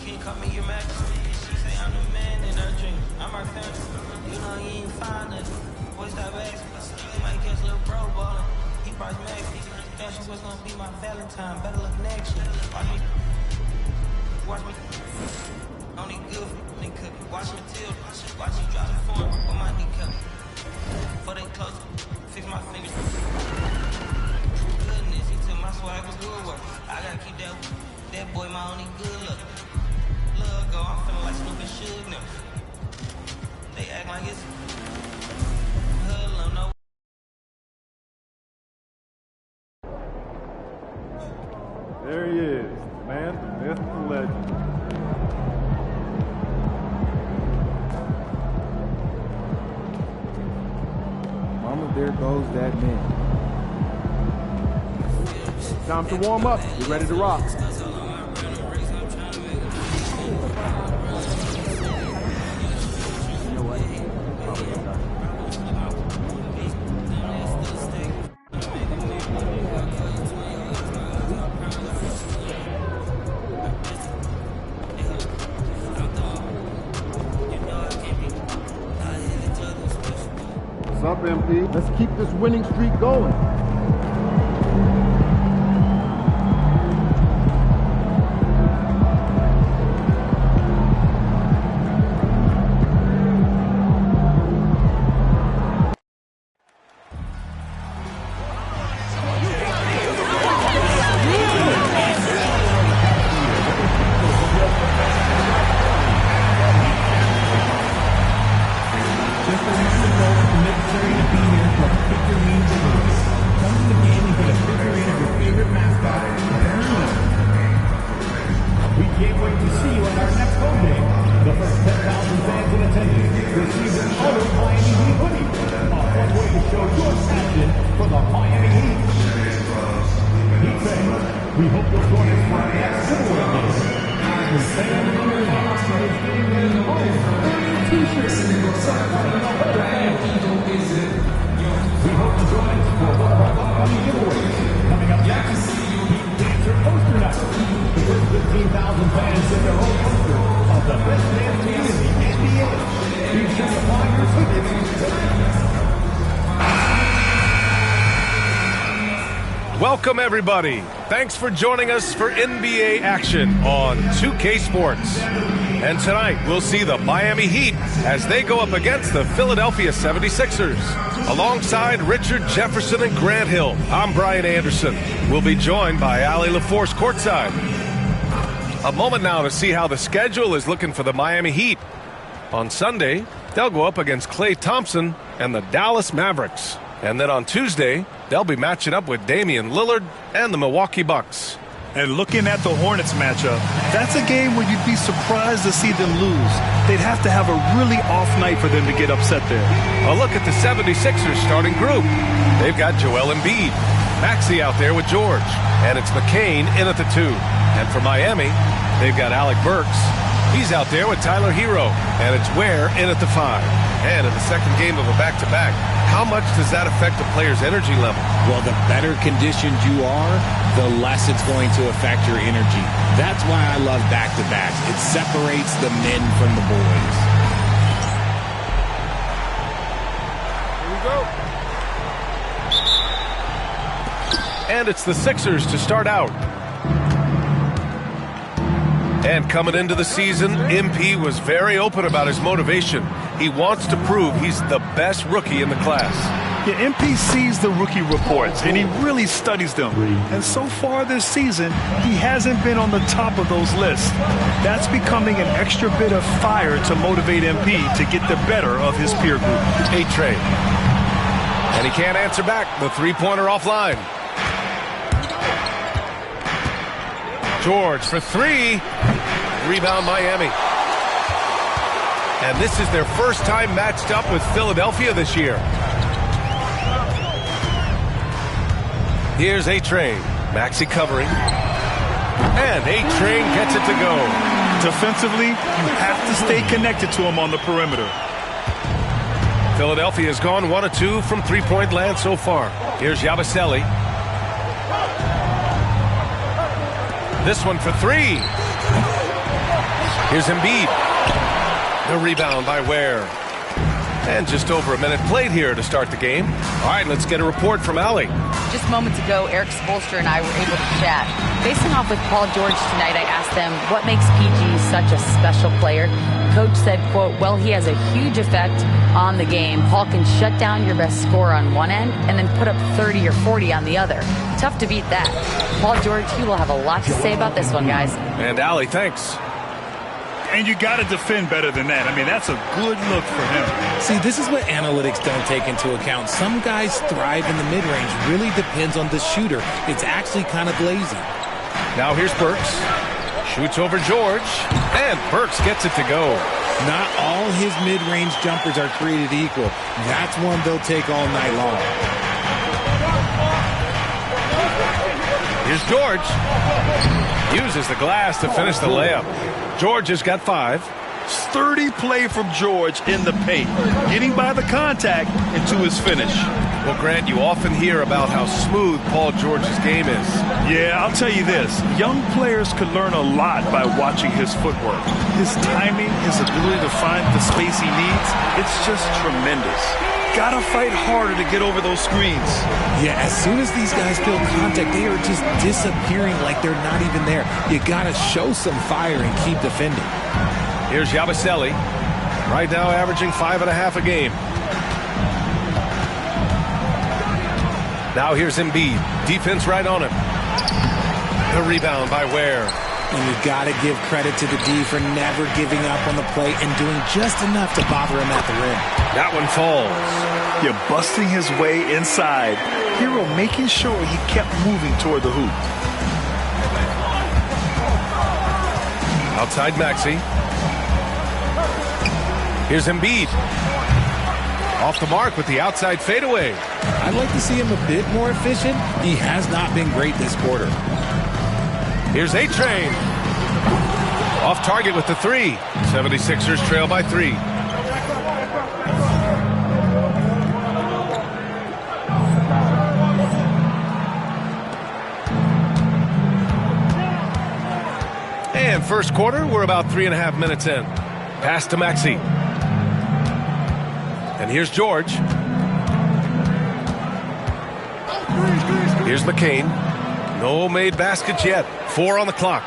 king, call me your majesty. She say I'm the man in her dream. I'm her fantasy. You know he ain't find nothing. Boy, stop asking. You might catch a little bro ballin'. He brought Max. Thought she was gonna be my Valentine. Better look next year. Watch me. Only good for me cook. Watch me till. Watch you drop the form with my knee cut. Before they close, fix my fingers. Goodness, he took my swag for good work. I gotta keep that boy my only good look. Look go, I'm feeling like Snoop and Suge now. They act like it's hoodlum, no. There he is, the man, the myth, the legend. Mama, there goes that man. Time to warm up. Get ready to rock. What's up, MP? Let's keep this winning streak going. We hope you'll join us for our next giveaway game. T-shirts and we hope to join us for one of our upcoming giveaways. Coming up next, Dancer Poster Night. The first 15,000 fans send their own poster of the best dance team in the NBA. Be sure to buy your tickets today. Welcome, everybody. Thanks for joining us for NBA action on 2K Sports. And tonight, we'll see the Miami Heat as they go up against the Philadelphia 76ers. Alongside Richard Jefferson and Grant Hill, I'm Brian Anderson. We'll be joined by Allie LaForce courtside. A moment now to see how the schedule is looking for the Miami Heat. On Sunday, they'll go up against Klay Thompson and the Dallas Mavericks. And then on Tuesday, they'll be matching up with Damian Lillard and the Milwaukee Bucks. And looking at the Hornets matchup, that's a game where you'd be surprised to see them lose. They'd have to have a really off night for them to get upset there. A look at the 76ers starting group. They've got Joel Embiid, Maxey out there with George, and it's McCain in at the 2. And for Miami, they've got Alec Burks. He's out there with Tyler Hero, and it's Ware in at the 5. And in the second game of a back-to-back, how much does that affect a player's energy level? Well, the better conditioned you are, the less it's going to affect your energy. That's why I love back-to-backs. It separates the men from the boys. Here we go. And it's the Sixers to start out. And coming into the season, MP was very open about his motivation. He wants to prove he's the best rookie in the class. Yeah, MP sees the rookie reports, and he really studies them. And so far this season, he hasn't been on the top of those lists. That's becoming an extra bit of fire to motivate MP to get the better of his peer group. A-Train. And he can't answer back. The three-pointer offline. George for 3. Rebound Miami. And this is their first time matched up with Philadelphia this year. Here's A-Train. Maxey covering. And A-Train gets it to go. Defensively, you have to stay connected to him on the perimeter. Philadelphia has gone 1 of 2 from three-point land so far. Here's Yabusele. This one for 3. Here's Embiid. The rebound by Ware. And just over a minute played here to start the game. All right, let's get a report from Allie. Just moments ago, Eric Spoelstra and I were able to chat. Facing off with Paul George tonight, I asked them what makes PG such a special player. Coach said, quote, well, he has a huge effect on the game. Paul can shut down your best scorer on one end and then put up 30 or 40 on the other. Tough to beat that. Paul George, he will have a lot to say about this one, guys. And Allie, thanks. And you got to defend better than that. I mean, that's a good look for him. See, this is what analytics don't take into account. Some guys thrive in the mid-range. Really depends on the shooter. It's actually kind of lazy. Now here's Burks. Shoots over George. And Burks gets it to go. Not all his mid-range jumpers are created equal. That's one they'll take all night long. Here's George. Uses the glass to finish the layup. George has got 5. Sturdy play from George in the paint, getting by the contact and to his finish. Well, Grant, you often hear about how smooth Paul George's game is. Yeah, I'll tell you this. Young players could learn a lot by watching his footwork. His timing, his ability to find the space he needs, it's just tremendous. Gotta fight harder to get over those screens. Yeah, as soon as these guys feel contact, they are just disappearing like they're not even there. You gotta show some fire and keep defending. Here's Yabusele. Right now averaging 5.5 a game. Now here's Embiid. Defense right on him. The rebound by Ware. And you got to give credit to the D for never giving up on the play and doing just enough to bother him at the rim. That one falls. You're busting his way inside. Hero making sure he kept moving toward the hoop. Outside Maxey. Here's Embiid. Off the mark with the outside fadeaway. I'd like to see him a bit more efficient. He has not been great this quarter. Here's A-Train. Off target with the 3. 76ers trail by 3. And first quarter, we're about 3.5 minutes in. Pass to Maxey. And here's George. Here's McCain. No made baskets yet. 4 on the clock.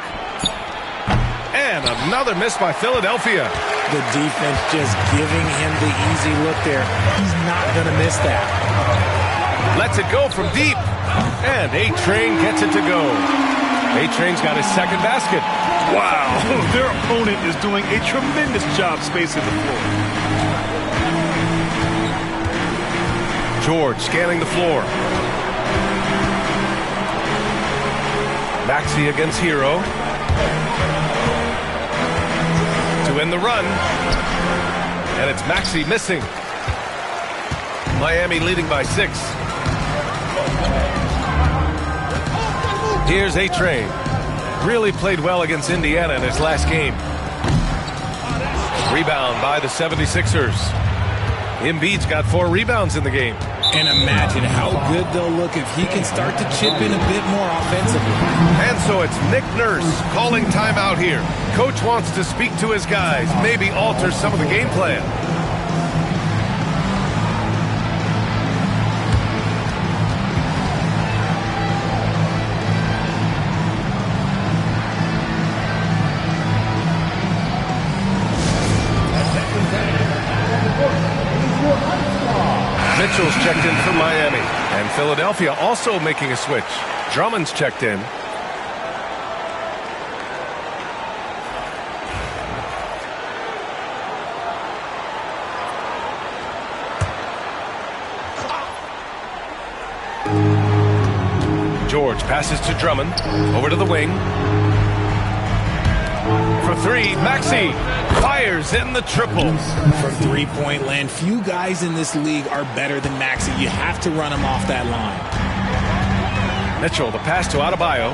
And another miss by Philadelphia. The defense just giving him the easy look there. He's not going to miss that. Lets it go from deep. And A-Train gets it to go. A-Train's got his second basket. Wow, their opponent is doing a tremendous job spacing the floor. George scanning the floor. Maxey against Hero. To end the run. And it's Maxey missing. Miami leading by 6. Here's A-Train. Really played well against Indiana in his last game. Rebound by the 76ers. Embiid's got 4 rebounds in the game. And imagine how good they'll look if he can start to chip in a bit more offensively. And so it's Nick Nurse calling timeout here. Coach wants to speak to his guys, maybe alter some of the game plan. Mitchell's checked in for Miami. And Philadelphia also making a switch. Drummond's checked in. George passes to Drummond. Over to the wing. For 3, Maxey fires in the triple. From three-point land, few guys in this league are better than Maxey. You have to run him off that line. Mitchell, the pass to Adebayo.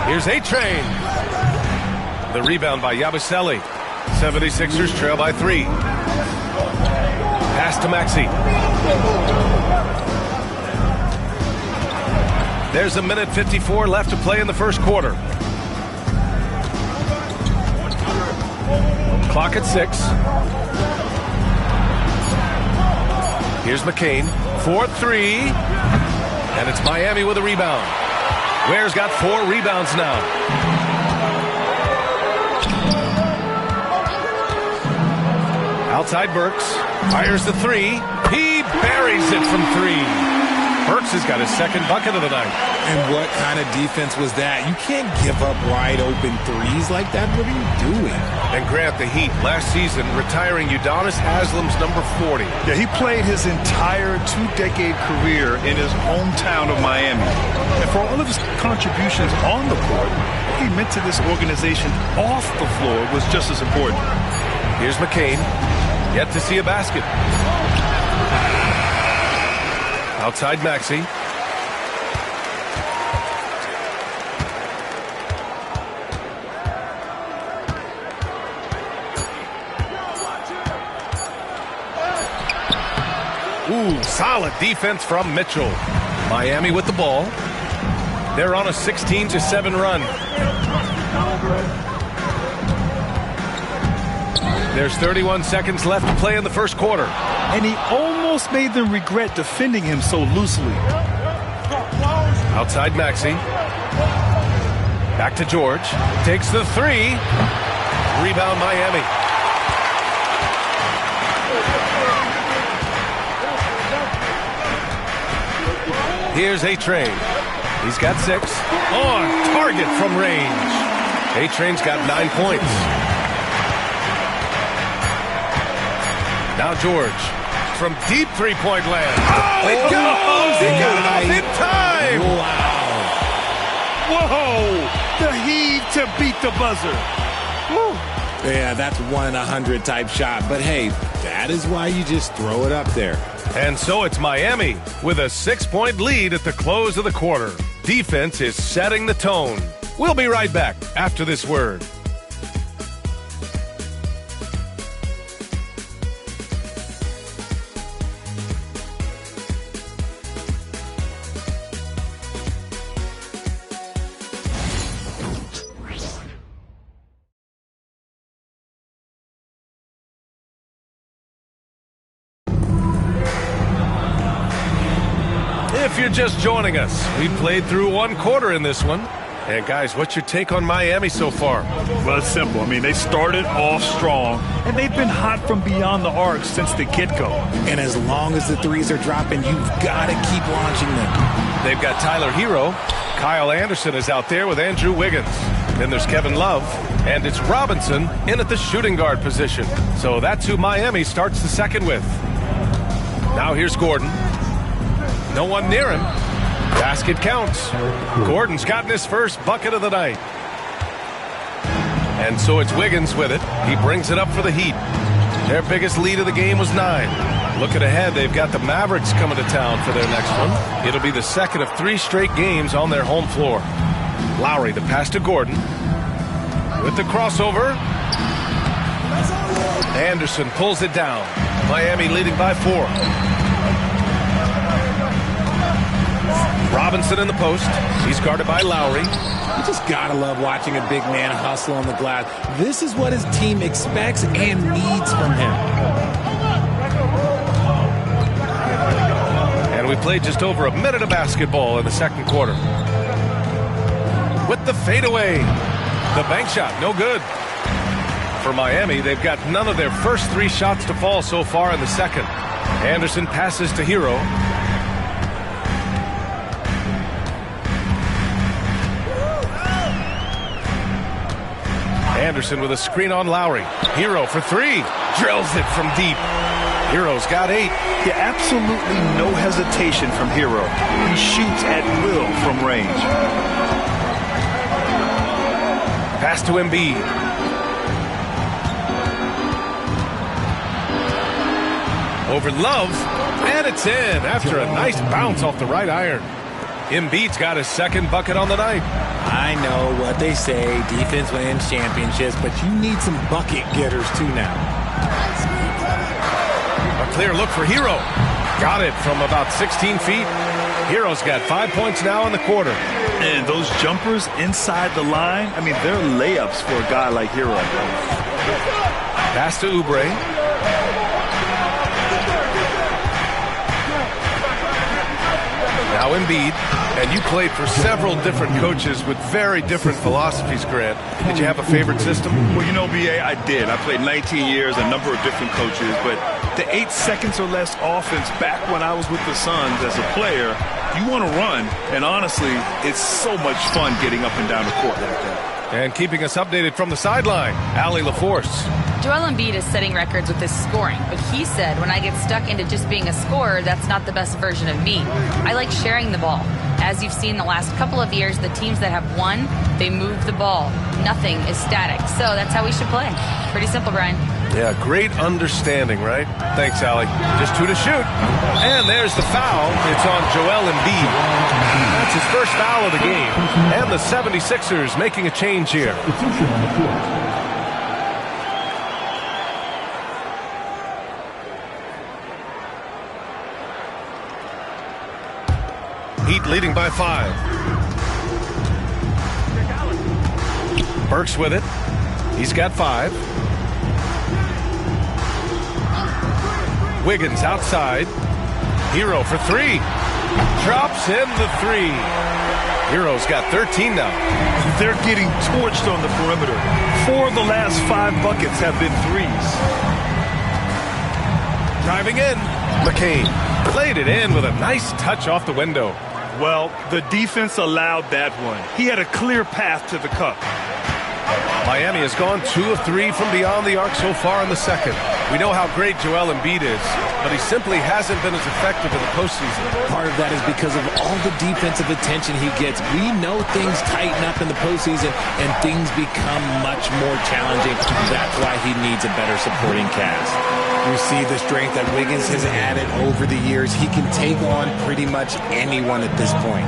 Here's A-Train. The rebound by Yabusele. 76ers trail by 3. Pass to Maxey. There's 1:54 left to play in the first quarter. Clock at 6. Here's McCain. 4-3. And it's Miami with a rebound. Ware's got 4 rebounds now. Outside Burks. Fires the 3. He buries it from 3. Burks has got his second bucket of the night. And what kind of defense was that? You can't give up wide open threes like that. What are you doing? And Grant, the Heat last season retiring Udonis Haslam's number 40. Yeah, he played his entire 2-decade career in his hometown of Miami. And for all of his contributions on the court, what he meant to this organization off the floor was just as important. Here's McCain. Yet to see a basket. Outside Maxey. Ooh, solid defense from Mitchell. Miami with the ball. They're on a 16-7 run. There's 31 seconds left to play in the first quarter. And he almost made them regret defending him so loosely. Outside Maxey. Back to George. Takes the 3. Rebound Miami. Here's A-Train. He's got 6. On target from range. A-Train's got 9 points. Now George. From deep three-point land. Oh, it goes! He got it off in time! Wow. Whoa! The heave to beat the buzzer. Woo. Yeah, that's 1 in 100 type shot. But hey, That is why you just throw it up there. And so it's Miami with a 6-point lead at the close of the quarter. Defense is setting the tone. We'll be right back after this word. If you're just joining us, we played through one quarter in this one. And guys, what's your take on Miami so far? Well, it's simple. I mean, they started off strong, and they've been hot from beyond the arc since the get-go. And as long as the threes are dropping, you've got to keep launching them. They've got Tyler Hero. Kyle Anderson is out there with Andrew Wiggins. Then there's Kevin Love. And it's Robinson in at the shooting guard position. So that's who Miami starts the second with. Now here's Gordon. No one near him. Basket counts. Gordon's gotten his first bucket of the night. And so it's Wiggins with it. He brings it up for the Heat. Their biggest lead of the game was 9. Looking ahead, they've got the Mavericks coming to town for their next one. It'll be the second of 3 straight games on their home floor. Lowry, the pass to Gordon. With the crossover. Anderson pulls it down. Miami leading by 4. Robinson in the post. He's guarded by Lowry. You just gotta love watching a big man hustle on the glass. This is what his team expects and needs from him. And we played just over a minute of basketball in the second quarter. With the fadeaway. The bank shot, no good. For Miami, they've got none of their first 3 shots to fall so far in the second. Anderson passes to Hero. Anderson with a screen on Lowry. Hero for 3. Drills it from deep. Hero's got 8. Yeah, absolutely no hesitation from Hero. He shoots at will from range. Pass to Embiid. Over Love. And it's in after a nice bounce off the right iron. Embiid's got his second bucket on the night. I know what they say, defense wins championships, but you need some bucket getters too now. A clear look for Hero. Got it from about 16 feet. Hero's got 5 points now in the quarter. And those jumpers inside the line, I mean, they're layups for a guy like Hero. Pass to Oubre. Now Embiid. And you played for several different coaches with very different philosophies, Grant. Did you have a favorite system? Well, you know, B.A., I did. I played 19 years, a number of different coaches, but the 8 seconds or less offense back when I was with the Suns as a player, you want to run, and honestly, it's so much fun getting up and down the court like that. And keeping us updated from the sideline, Allie LaForce. Joel Embiid is setting records with his scoring, but he said, when I get stuck into just being a scorer, that's not the best version of me. I like sharing the ball. As you've seen the last couple of years, the teams that have won, they move the ball. Nothing is static. So that's how we should play. Pretty simple, Brian. Yeah, great understanding, right? Thanks, Allie. Just 2 to shoot. And there's the foul. It's on Joel Embiid. That's his first foul of the game. And the 76ers making a change here. Heat leading by 5. Burks with it. He's got 5. Wiggins outside. Hero for 3. Drops in the 3. Hero's got 13 now. They're getting torched on the perimeter. 4 of the last 5 buckets have been 3s. Driving in. McCain played it in with a nice touch off the window. Well, the defense allowed that one. He had a clear path to the cup. Miami has gone 2 of 3 from beyond the arc so far in the second. We know how great Joel Embiid is, but he simply hasn't been as effective in the postseason. Part of that is because of all the defensive attention he gets. We know things tighten up in the postseason and things become much more challenging. That's why he needs a better supporting cast. You see the strength that Wiggins has added over the years. He can take on pretty much anyone at this point.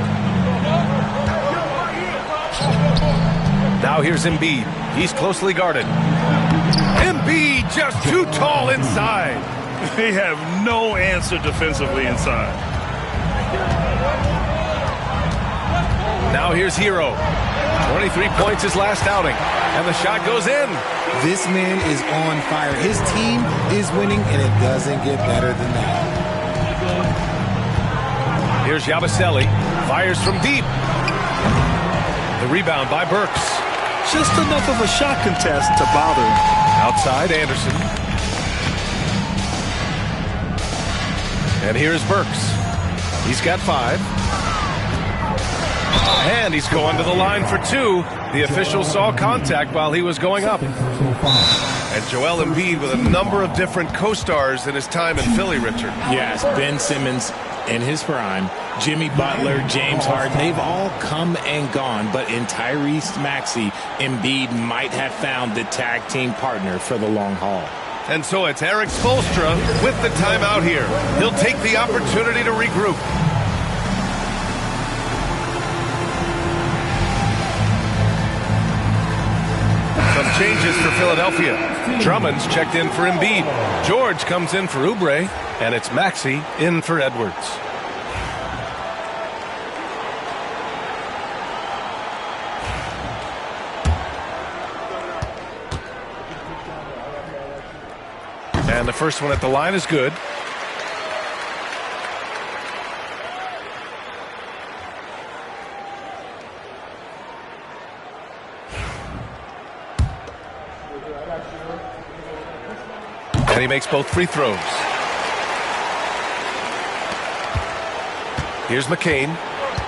Now here's Embiid. He's closely guarded. Embiid just too tall inside. They have no answer defensively inside. Now here's Hero. 23 points his last outing. And the shot goes in. This man is on fire. His team is winning, and it doesn't get better than that. Here's Yabusele. Fires from deep. The rebound by Burks. Just enough of a shot contest to bother him. Outside, Anderson. And here's Burks. He's got 5. And he's going to the line for 2. The official saw contact while he was going up. And Joel Embiid with a number of different co-stars in his time in Philly, Richard. Yes, Ben Simmons in his prime, Jimmy Butler, James Harden, they've all come and gone. But in Tyrese Maxey, Embiid might have found the tag team partner for the long haul. And so it's Erik Spoelstra with the timeout here. He'll take the opportunity to regroup. Some changes for Philadelphia. Drummond's checked in for Embiid. George comes in for Oubre. And it's Maxey in for Edwards. And the first one at the line is good. And he makes both free throws. Here's McCain,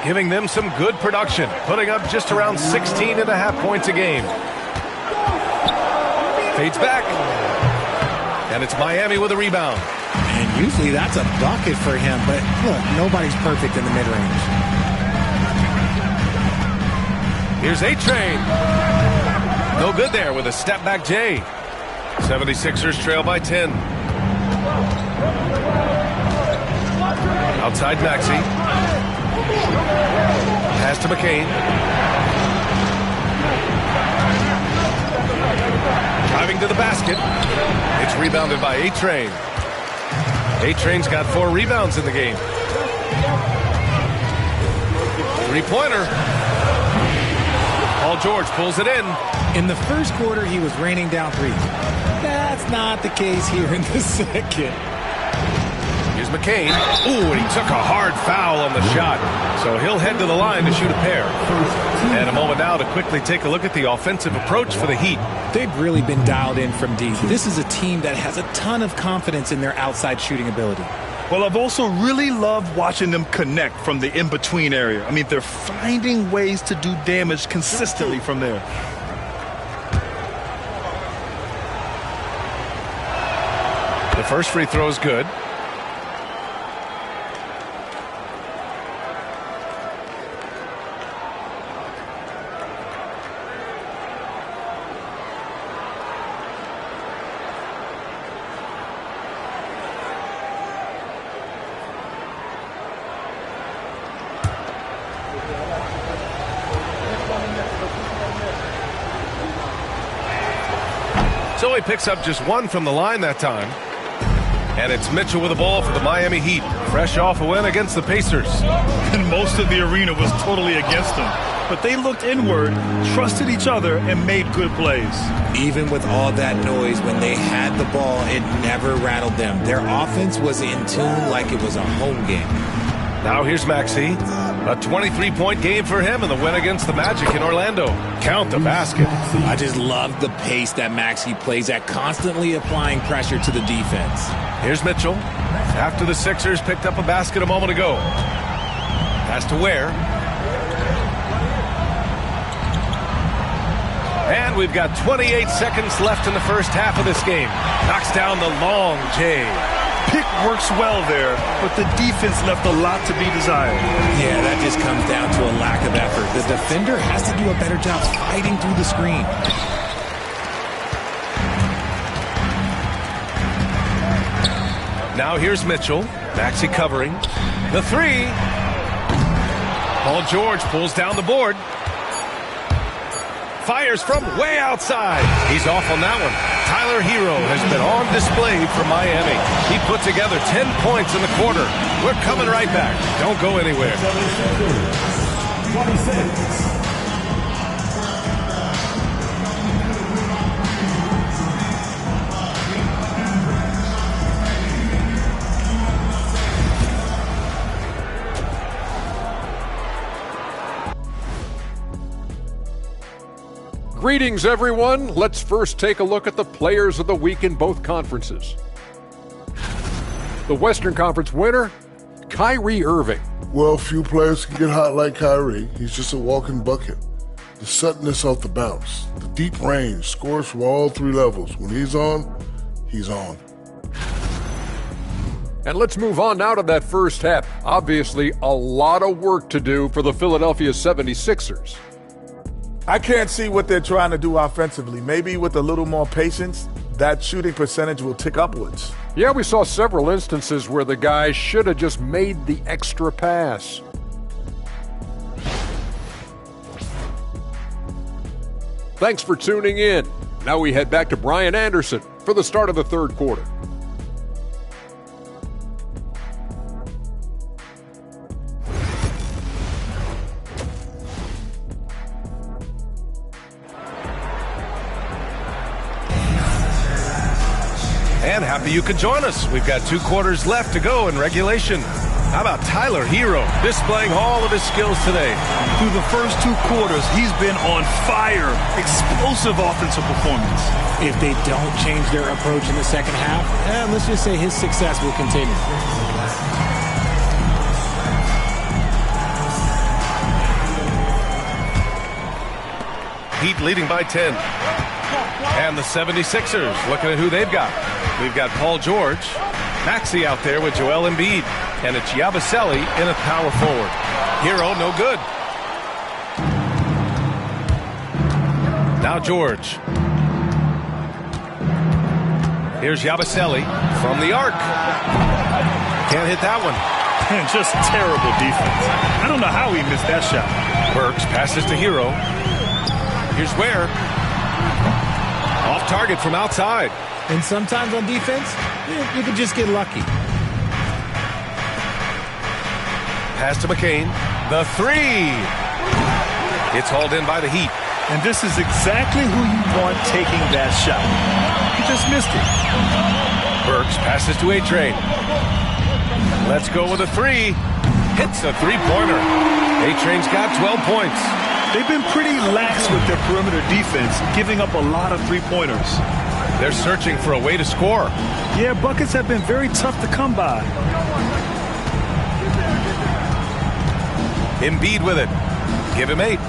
giving them some good production, putting up just around 16.5 points a game. Fades back. And it's Miami with a rebound. And usually that's a bucket for him, but look, nobody's perfect in the mid-range. Here's A-Train. No good there with a step-back J. 76ers trail by 10. Outside Maxey. Pass to McCain. Driving to the basket. It's rebounded by A-Train. A-Train's got 4 rebounds in the game. Three-pointer. Paul George pulls it in. In the first quarter, he was raining down threes. That's not the case here in the second. Here's McCain. Ooh, and he took a hard foul on the shot. So he'll head to the line to shoot a pair. And a moment now to quickly take a look at the offensive approach for the Heat. They've really been dialed in from deep. This is a team that has a ton of confidence in their outside shooting ability. Well, I've also really loved watching them connect from the in-between area. I mean, they're finding ways to do damage consistently from there. The first free throw is good. So he picks up just 1 from the line that time. And it's Mitchell with the ball for the Miami Heat. Fresh off a win against the Pacers. And most of the arena was totally against them. But they looked inward, trusted each other, and made good plays. Even with all that noise, when they had the ball, it never rattled them. Their offense was in tune like it was a home game. Now here's Maxey. A 23-point game for him in the win against the Magic in Orlando. Count the basket. I just love the pace that Maxey plays at, constantly applying pressure to the defense. Here's Mitchell. After the Sixers picked up a basket a moment ago. Pass to Ware. And we've got 28 seconds left in the first half of this game. Knocks down the long J. Pick works well there, but the defense left a lot to be desired. Yeah, that just comes down to a lack of effort. The defender has to do a better job fighting through the screen. Now here's Mitchell. Maxey covering. The three. Paul George pulls down the board. Fires from way outside. He's off on that one. Tyler Hero has been on display for Miami. He put together 10 points in the quarter. We're coming right back. Don't go anywhere. 26. Greetings, everyone. Let's first take a look at the players of the week in both conferences. The Western Conference winner, Kyrie Irving. Well, few players can get hot like Kyrie. He's just a walking bucket. The suddenness off the bounce, the deep range, scores from all three levels. When he's on, he's on. And let's move on now to that first half. Obviously, a lot of work to do for the Philadelphia 76ers. I can't see what they're trying to do offensively. Maybe with a little more patience, that shooting percentage will tick upwards. Yeah, we saw several instances where the guys should have just made the extra pass. Thanks for tuning in. Now we head back to Brian Anderson for the start of the third quarter. And happy you could join us. We've got 2 quarters left to go in regulation. How about Tyler Hero displaying all of his skills today? Through the first 2 quarters, he's been on fire. Explosive offensive performance. If they don't change their approach in the second half, let's just say his success will continue. Heat leading by 10. And the 76ers looking at who they've got. We've got Paul George, Maxey out there with Joel Embiid, and it's Yabusele in a power forward. Hero, no good. Now George. Here's Yabusele from the arc. Can't hit that one. Man, just terrible defense. I don't know how he missed that shot. Burks passes to Hero. Here's Ware. Off target from outside. And sometimes on defense, you can just get lucky. Pass to McCain. The three. It's hauled in by the Heat. And this is exactly who you want taking that shot. He just missed it. Burks passes to A-Train. Let's go with a three. Hits a three-pointer. A-Train's got 12 points. They've been pretty lax with their perimeter defense, giving up a lot of three-pointers. They're searching for a way to score. Yeah, buckets have been very tough to come by. Embiid with it. Give him 8.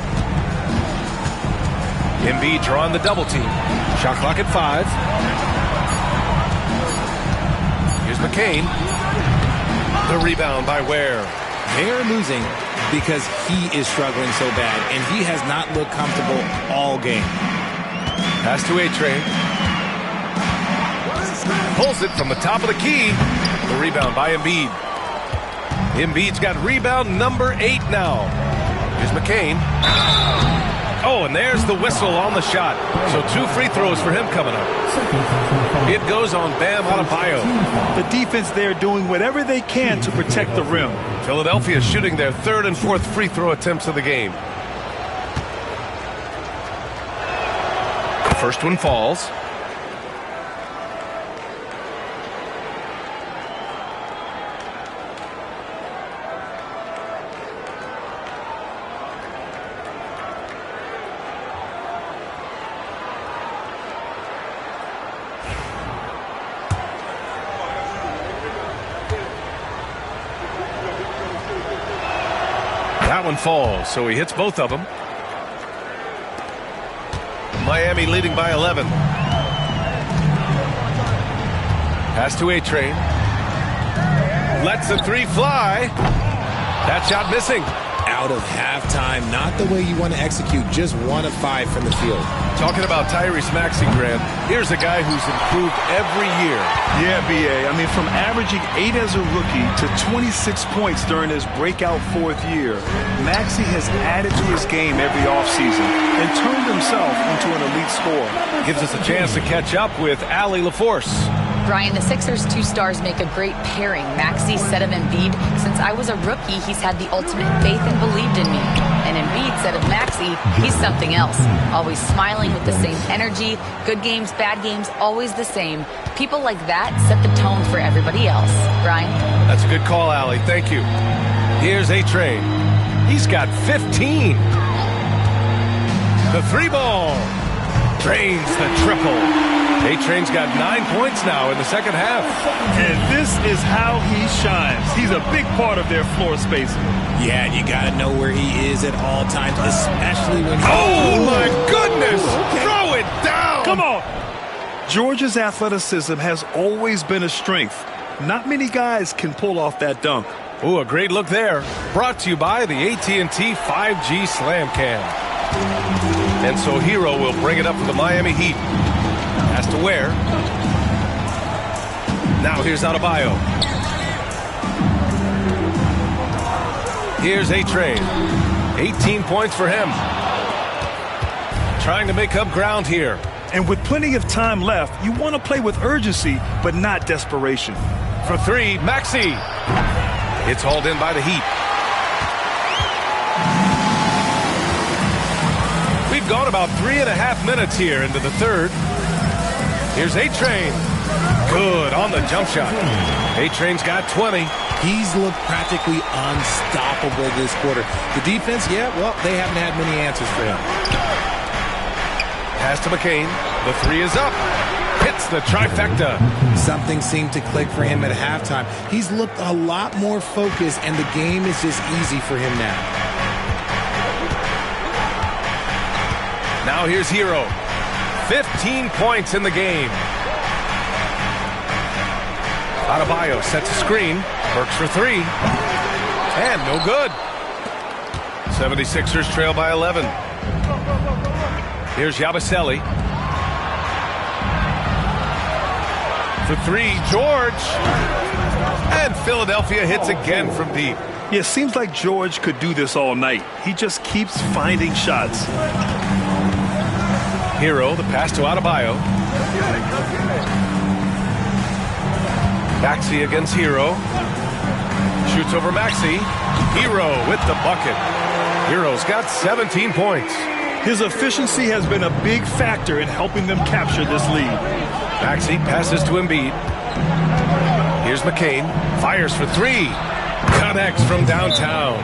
Embiid drawing the double team. Shot clock at 5. Here's McCain. The rebound by Ware. They're losing because he is struggling so bad, and he has not looked comfortable all game. Pass to A-Train. Pulls it from the top of the key. The rebound by Embiid. Embiid's got rebound number 8 now. Here's McCain. Oh, and there's the whistle on the shot. So 2 free throws for him coming up. It goes on Bam Adebayo. The defense there doing whatever they can to protect the rim. Philadelphia shooting their 3rd and 4th free throw attempts of the game. The first one falls. That one falls, so he hits both of them. Miami leading by 11. Pass to A-Train. Lets the 3 fly. That shot missing. out of halftime. Not the way you want to execute, just 1 of 5 from the field. Talking about Tyrese Maxey, Grant, here's a guy who's improved every year. Yeah, B.A. I mean, from averaging 8 as a rookie to 26 points during his breakout 4th year, Maxey has added to his game every offseason and turned himself into an elite scorer. Gives us a chance to catch up with Allie LaForce. Brian, the Sixers' 2 stars make a great pairing. Maxey said of Embiid, since I was a rookie, he's had the ultimate faith and believed in me. And Embiid said of Maxey, he's something else. Always smiling with the same energy. Good games, bad games, always the same. People like that set the tone for everybody else. Brian? That's a good call, Allie. Thank you. Here's A-Train. He's got 15. The 3-ball. Drains the triple. A-Train's got 9 points now in the second half. And this is how he shines. He's a big part of their floor spacing. Yeah, and you got to know where he is at all times, especially when... Oh, my goodness! Okay. Throw it down! Come on! Georgia's athleticism has always been a strength. Not many guys can pull off that dunk. Ooh, a great look there. Brought to you by the AT&T 5G Slam Cam. And so Hero will bring it up for the Miami Heat. Has to wear. Now here's Adebayo. Here's A-Train. 18 points for him. Trying to make up ground here. And with plenty of time left, you want to play with urgency, but not desperation. For 3, Maxey. It's hauled in by the Heat. We've gone about 3.5 minutes here into the third. Here's A-Train. Good on the jump shot. A-Train's got 20. He's looked practically unstoppable this quarter. The defense, yeah, well, they haven't had many answers for him. Pass to McCain. The 3 is up. Hits the trifecta. Something seemed to click for him at halftime. He's looked a lot more focused, and the game is just easy for him now. Now here's Hero. 15 points in the game. Adebayo sets a screen. Works for 3. And no good. 76ers trail by 11. Here's Yabusele. For 3, George. And Philadelphia hits again from deep. Yeah, it seems like George could do this all night. He just keeps finding shots. Hero, the pass to Adebayo. Maxey against Hero. Shoots over Maxey. Hero with the bucket. Hero's got 17 points. His efficiency has been a big factor in helping them capture this lead. Maxey passes to Embiid. Here's McCain. Fires for 3. Connects from downtown.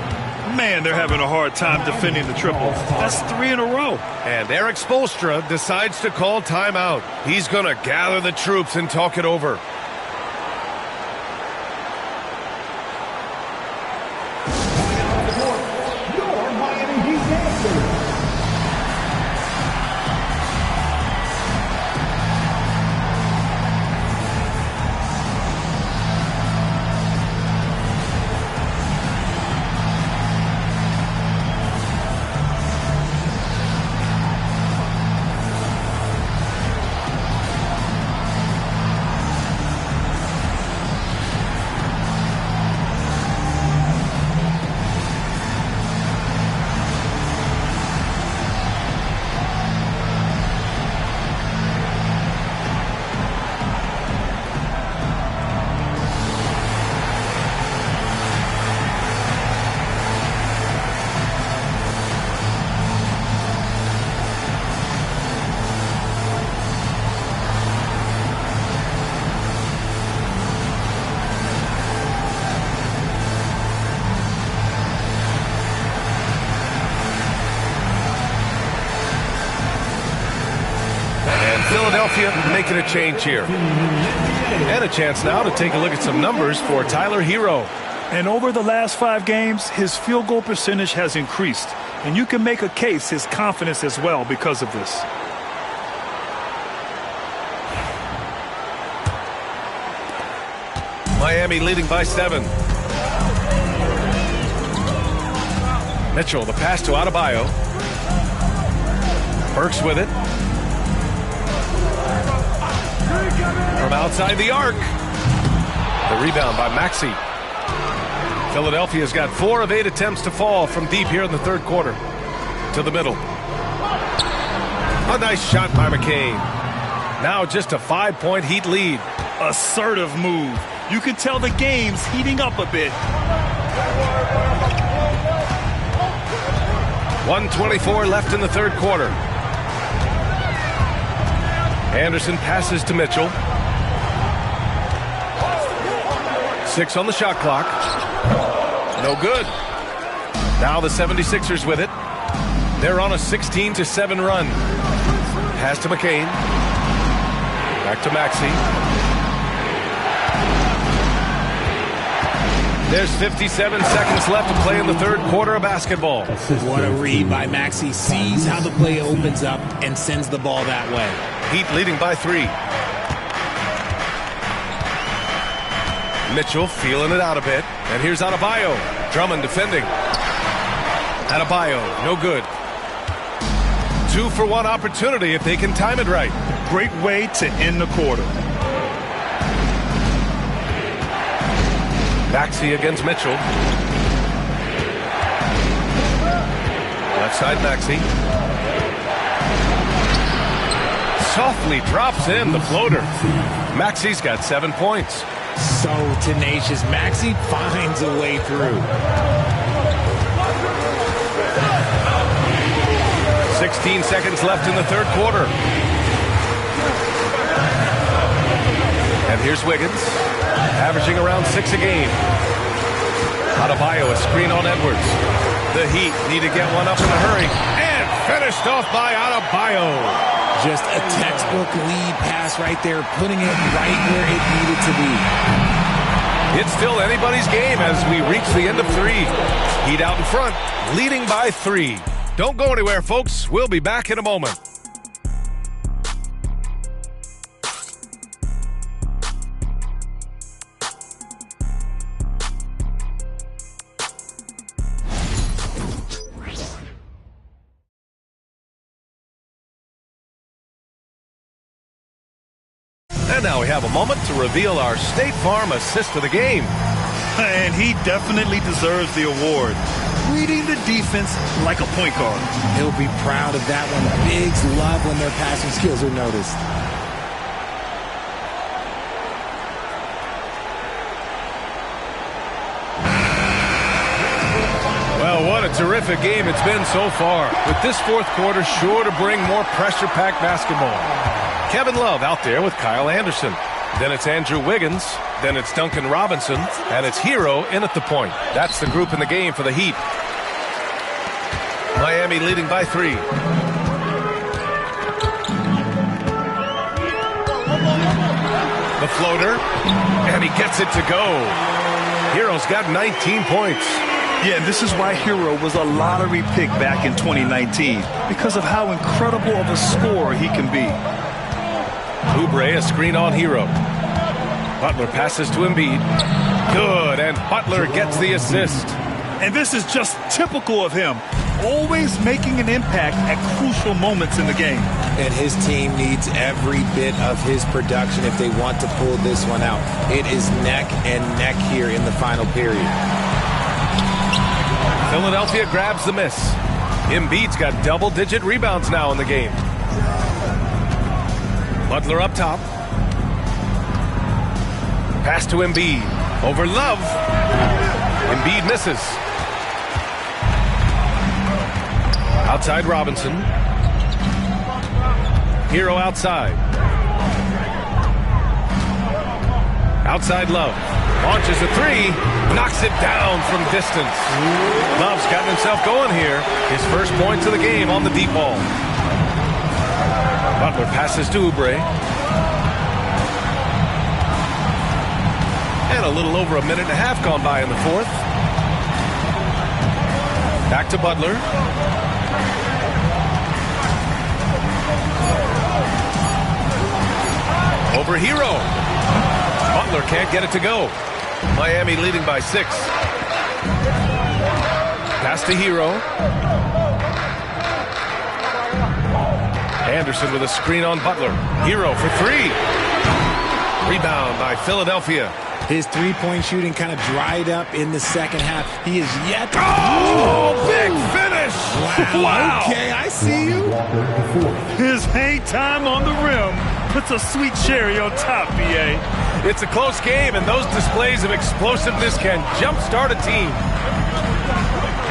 Man, they're having a hard time defending the triple. That's 3 in a row. And Eric Spoelstra decides to call timeout. He's going to gather the troops and talk it over. Philadelphia making a change here. And a chance now to take a look at some numbers for Tyler Hero. And over the last 5 games, his field goal percentage has increased. And you can make a case his confidence as well because of this. Miami leading by 7. Mitchell, the pass to Adebayo. Burks with it. From outside the arc. The rebound by Maxey. Philadelphia's got 4 of 8 attempts to fall from deep here in the third quarter. To the middle. A nice shot by McCain. Now just a 5-point Heat lead. Assertive move. You can tell the game's heating up a bit. 1:24 left in the third quarter. Anderson passes to Mitchell. 6 on the shot clock. No good. Now the 76ers with it. They're on a 16-7 run. Pass to McCain. Back to Maxey. There's 57 seconds left to play in the third quarter of basketball. What a read by Maxey. Sees how the play opens up and sends the ball that way. Heat leading by 3. Mitchell feeling it out a bit. And here's Adebayo. Drummond defending. Adebayo, no good. 2-for-1 opportunity if they can time it right. Great way to end the quarter. Maxey against Mitchell. Left side Maxey. Softly drops in the floater. Maxey's got 7 points. So tenacious. Maxey finds a way through. 16 seconds left in the third quarter. And here's Wiggins, averaging around 6 a game. Adebayo, a screen on Edwards. The Heat need to get one up in a hurry. And finished off by Adebayo. Just a textbook lead pass right there, putting it right where it needed to be. It's still anybody's game as we reach the end of 3. Heat out in front, leading by 3. Don't go anywhere, folks. We'll be back in a moment. And now we have a moment to reveal our State Farm assist of the game. And he definitely deserves the award. Reading the defense like a point guard. He'll be proud of that one. Bigs love when their passing skills are noticed. Well, what a terrific game it's been so far. With this fourth quarter sure to bring more pressure-packed basketball. Kevin Love out there with Kyle Anderson. Then it's Andrew Wiggins. Then it's Duncan Robinson. And it's Hero in at the point. That's the group in the game for the Heat. Miami leading by 3. The floater. And he gets it to go. Hero's got 19 points. Yeah, this is why Hero was a lottery pick back in 2019. Because of how incredible of a scorer he can be. Oubre, a screen on Hero. Butler passes to Embiid. Good, and Butler gets the assist. And this is just typical of him. Always making an impact at crucial moments in the game. And his team needs every bit of his production if they want to pull this one out. It is neck and neck here in the final period. Philadelphia grabs the miss. Embiid's got double-digit rebounds now in the game. Butler up top. Pass to Embiid. Over Love. Embiid misses. Outside Robinson. Hero outside. Outside Love. Launches a 3. Knocks it down from distance. Love's gotten himself going here. His first points of the game on the deep ball. Butler passes to Oubre. And a little over a minute and a half gone by in the fourth. Back to Butler. Over Hero. Butler can't get it to go. Miami leading by 6. Pass to Hero. Anderson with a screen on Butler. Hero for three. Rebound by Philadelphia. His three-point shooting kind of dried up in the second half. He is yet to... Oh, big finish! Wow. Okay, I see you. His hang time on the rim puts a sweet cherry on top, BA. It's a close game, and those displays of explosiveness can jumpstart a team.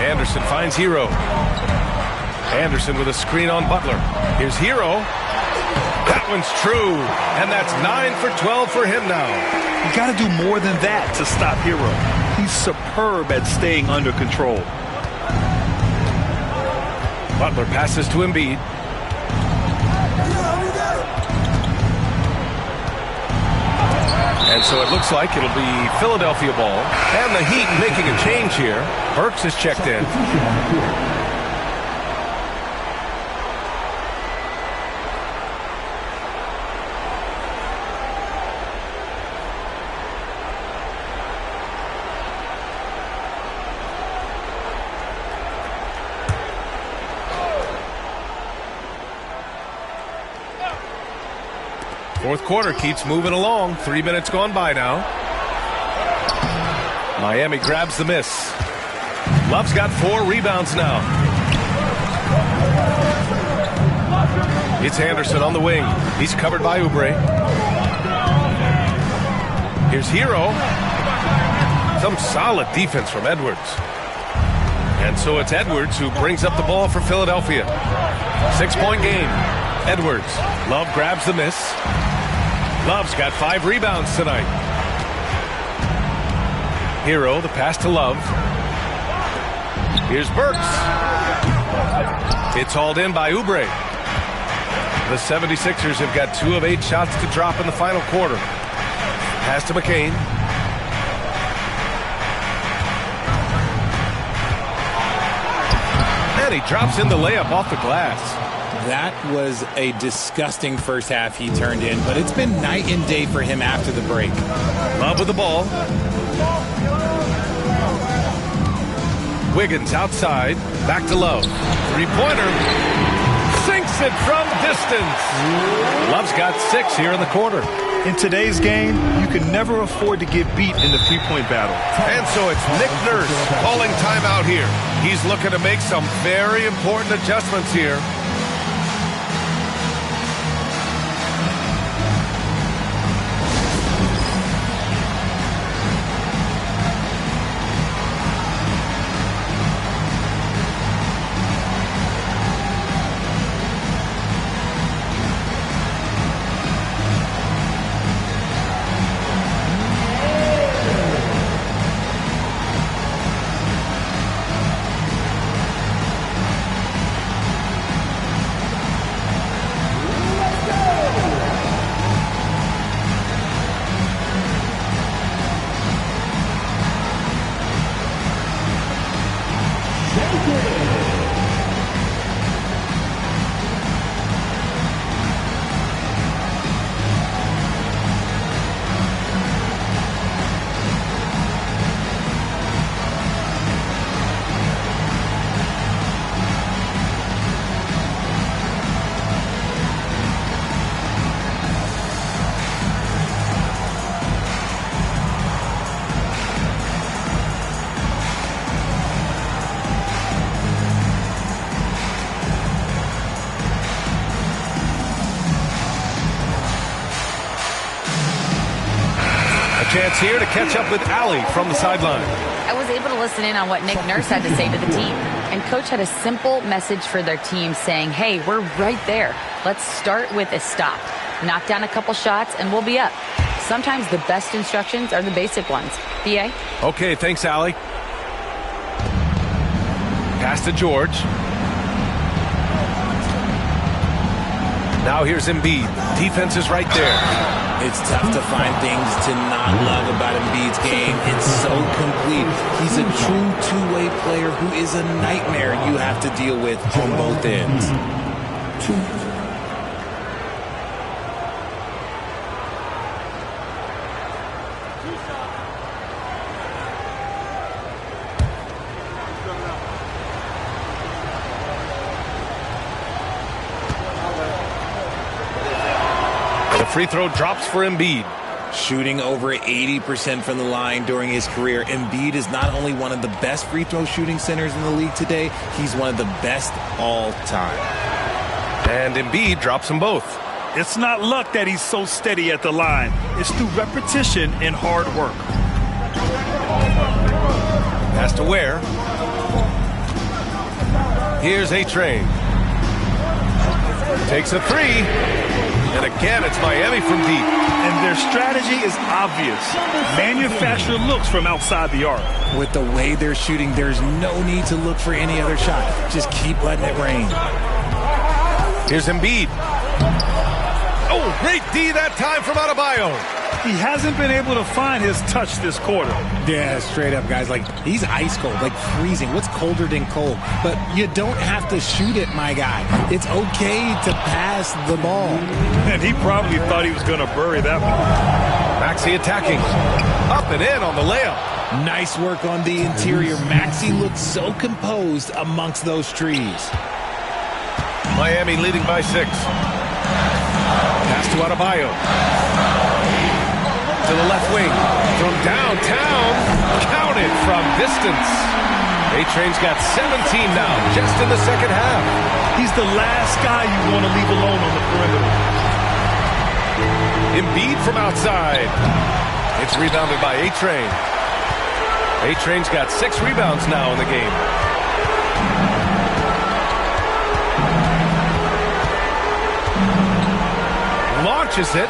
Anderson finds Hero. Anderson with a screen on Butler. Here's Hero. That one's true, and that's 9 for 12 for him now. You got to do more than that to stop Hero. He's superb at staying under control. Butler passes to Embiid. And so it looks like it'll be Philadelphia ball. And the Heat making a change here. Burks is checked in. Fourth quarter keeps moving along. 3 minutes gone by now. Miami grabs the miss. Love's got 4 rebounds now. It's Anderson on the wing. He's covered by Oubre. Here's Hero. Some solid defense from Edwards. And so it's Edwards who brings up the ball for Philadelphia. 6-point game. Edwards. Love grabs the miss. Love's got 5 rebounds tonight. Hero, the pass to Love. Here's Burks. It's hauled in by Oubre. The 76ers have got 2 of 8 shots to drop in the final quarter. Pass to McCain. And he drops in the layup off the glass. That was a disgusting first half he turned in, but it's been night and day for him after the break. Love with the ball. Wiggins outside. Back to Love. Three-pointer. Sinks it from distance. Love's got 6 here in the quarter. In today's game, you can never afford to get beat in the three-point battle. And so it's Nick Nurse calling timeout here. He's looking to make some very important adjustments here. Chance here to catch up with Allie from the sideline. I was able to listen in on what Nick Nurse had to say to the team. And Coach had a simple message for their team saying, hey, we're right there. Let's start with a stop. Knock down a couple shots and we'll be up. Sometimes the best instructions are the basic ones. B.A.? Okay, thanks, Allie. Pass to George. Now here's Embiid. Defense is right there. It's tough to find things to not love about Embiid's game. It's so complete. He's a true two-way player who is a nightmare you have to deal with on both ends. The free throw drops for Embiid. Shooting over 80% from the line during his career, Embiid is not only one of the best free throw shooting centers in the league today, he's one of the best all time. And Embiid drops them both. It's not luck that he's so steady at the line. It's through repetition and hard work. Pass to Ware. Here's A-Train. Takes a three. And again, it's Miami from deep. And their strategy is obvious. Manufacture looks from outside the arc. With the way they're shooting, there's no need to look for any other shot. Just keep letting it rain. Here's Embiid. Oh, great D that time from Adebayo. He hasn't been able to find his touch this quarter. Yeah, straight up, guys. Like, he's ice cold, like freezing. What's colder than cold? But you don't have to shoot it, my guy. It's okay to pass the ball. And he probably thought he was going to bury that one. Maxey attacking. Up and in on the layup. Nice work on the interior. Maxey looked so composed amongst those trees. Miami leading by 6. Pass to Adebayo. To the left wing. From downtown. Counted from distance. A-Train's got 17 now, just in the second half. He's the last guy you want to leave alone on the perimeter. Embiid from outside. It's rebounded by A-Train. A-Train's got 6 rebounds now in the game. Launches it.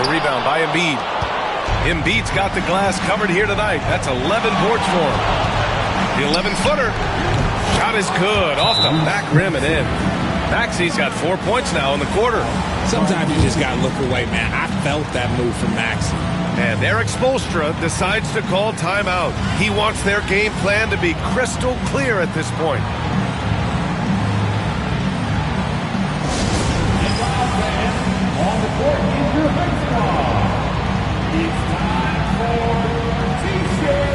The rebound by Embiid. Embiid's got the glass covered here tonight. That's 11 boards for him. The 11-footer. Shot is good. Off the back rim and in. Maxey's got 4 points now in the quarter. Sometimes you just got to look away, man. I felt that move from Maxey. And Eric Spoelstra decides to call timeout. He wants their game plan to be crystal clear at this point. On the court is your baseball. It's time for T-shirt.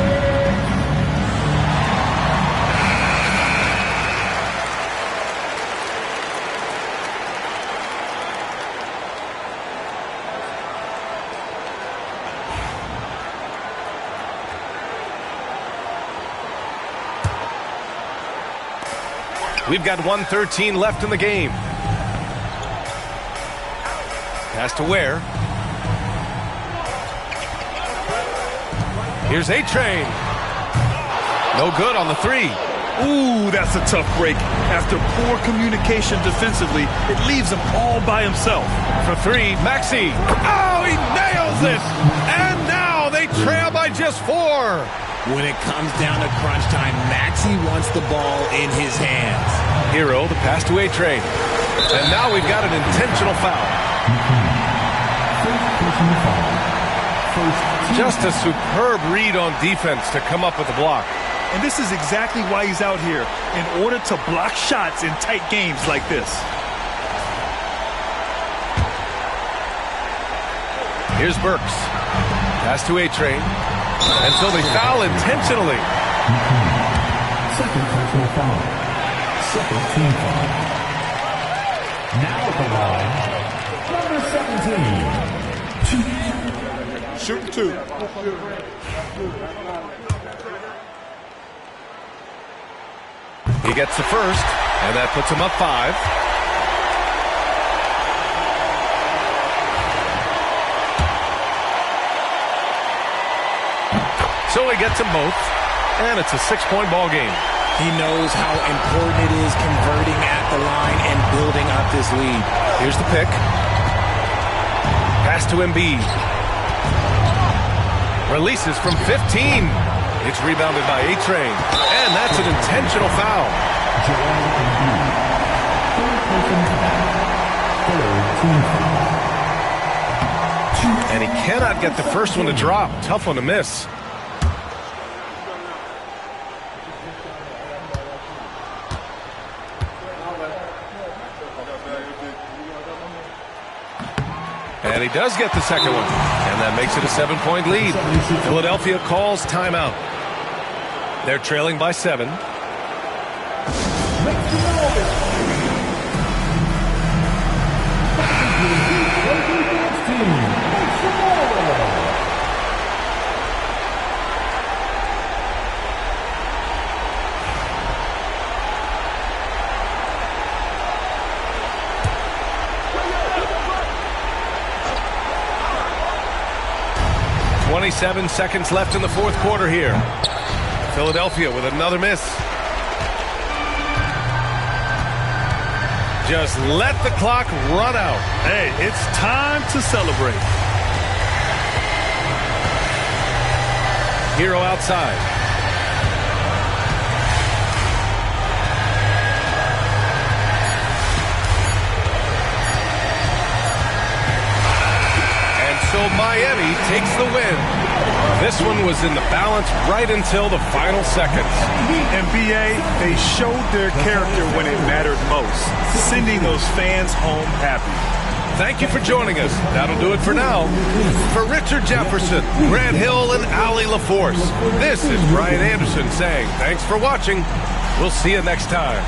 We've got 1:13 left in the game. Pass to Ware. Here's A-Train. No good on the 3. Ooh, that's a tough break. After poor communication defensively, it leaves him all by himself. For 3, Maxey. Oh, he nails it! And now they trail by just 4. When it comes down to crunch time, Maxey wants the ball in his hands. Hero, the pass to A-Train. And now we've got an intentional foul. Just a superb read on defense to come up with the block. And this is exactly why he's out here, in order to block shots in tight games like this. Here's Burks. Pass to A-Train. And so they foul intentionally. Second personal foul. Second team foul. Now at the line, number 17. Shoot 2. He gets the first, and that puts him up 5. So he gets them both, and it's a 6-point ball game. He knows how important it is converting at the line and building up this lead. Here's the pick. Pass to Embiid. Releases from 15. It's rebounded by A-Train. And that's an intentional foul. And he cannot get the first one to drop. Tough one to miss. And he does get the second one. And that makes it a 7-point lead. Philadelphia calls timeout. They're trailing by 7. 27 seconds left in the fourth quarter here. Philadelphia with another miss. Just let the clock run out. Hey, it's time to celebrate. Hero outside. And so Miami takes the win. This one was in the balance right until the final seconds. NBA, they showed their character when it mattered most, sending those fans home happy. Thank you for joining us. That'll do it for now. For Richard Jefferson, Grant Hill, and Ali LaForce, this is Brian Anderson saying thanks for watching. We'll see you next time.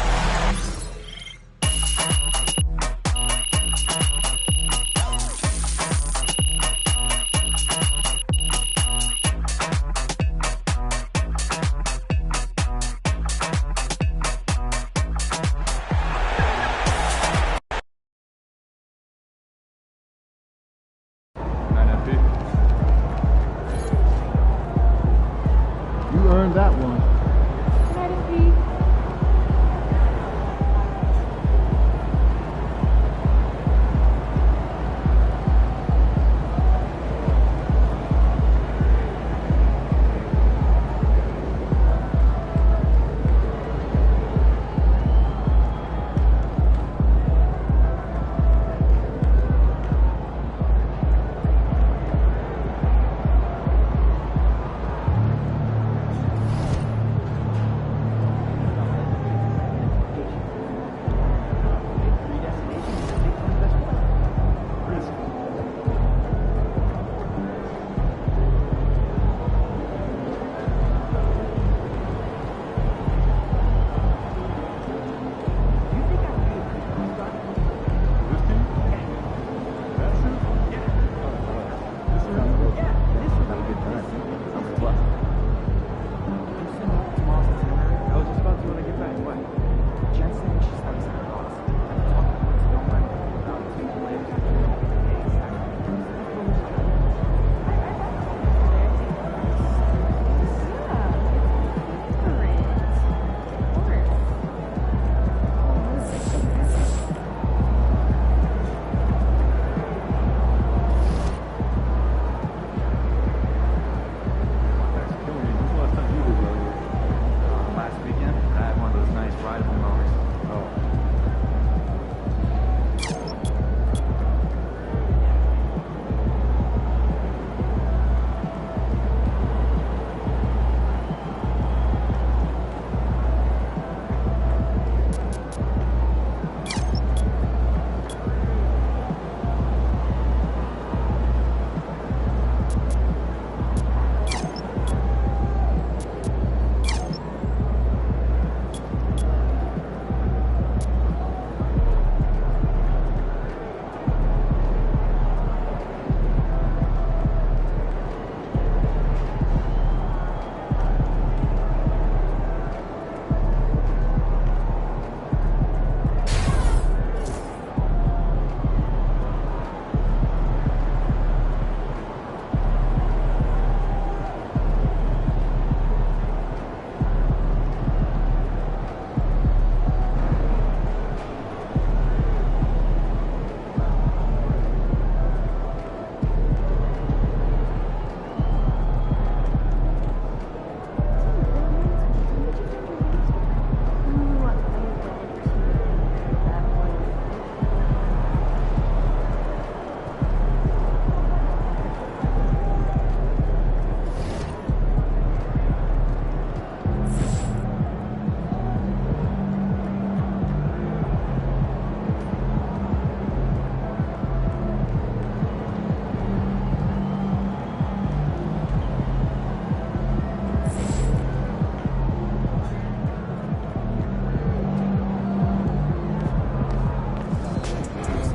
You earned that one.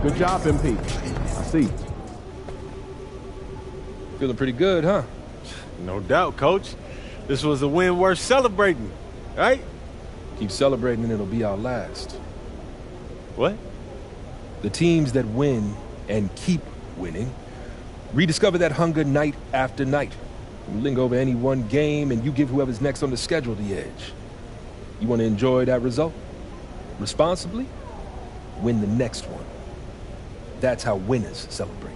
Good job, MP. I see. Feeling pretty good, huh? No doubt, Coach. This was a win worth celebrating, right? Keep celebrating and it'll be our last. What? The teams that win and keep winning rediscover that hunger night after night. You linger over any one game, and you give whoever's next on the schedule the edge. You want to enjoy that result? Responsibly? Win the next one. That's how winners celebrate.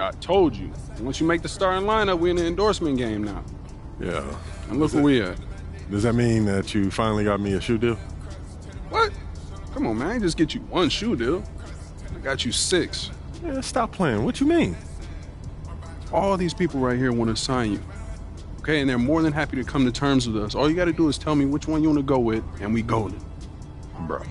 I told you. Once you make the starting lineup, we're in the endorsement game now. Yeah. And look where we at. Does that mean that you finally got me a shoe deal? What? Come on, man. I ain't just get you one shoe deal. I got you 6. Yeah, stop playing. What you mean? All these people right here want to sign you. Okay, and they're more than happy to come to terms with us. All you got to do is tell me which one you want to go with, and we golden. Bro.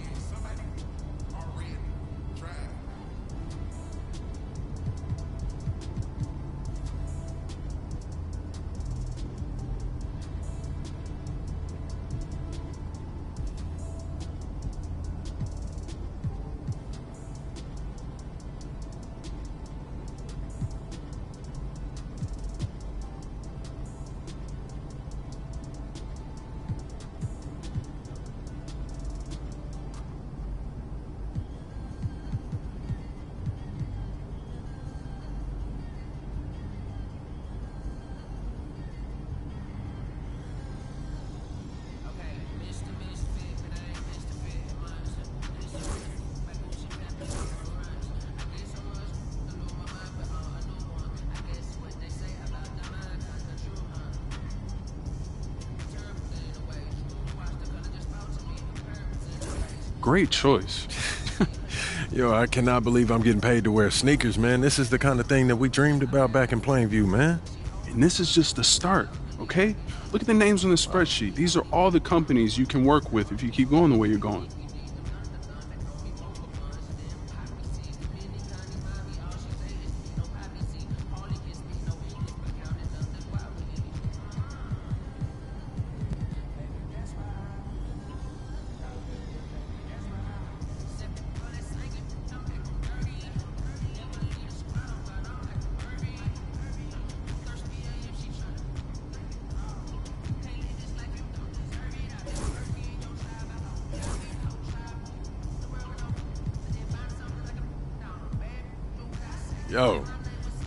Great choice. Yo, I cannot believe I'm getting paid to wear sneakers, man. This is the kind of thing that we dreamed about back in Plainview, man. And this is just the start, okay? Look at the names on the spreadsheet. These are all the companies you can work with if you keep going the way you're going. Yo,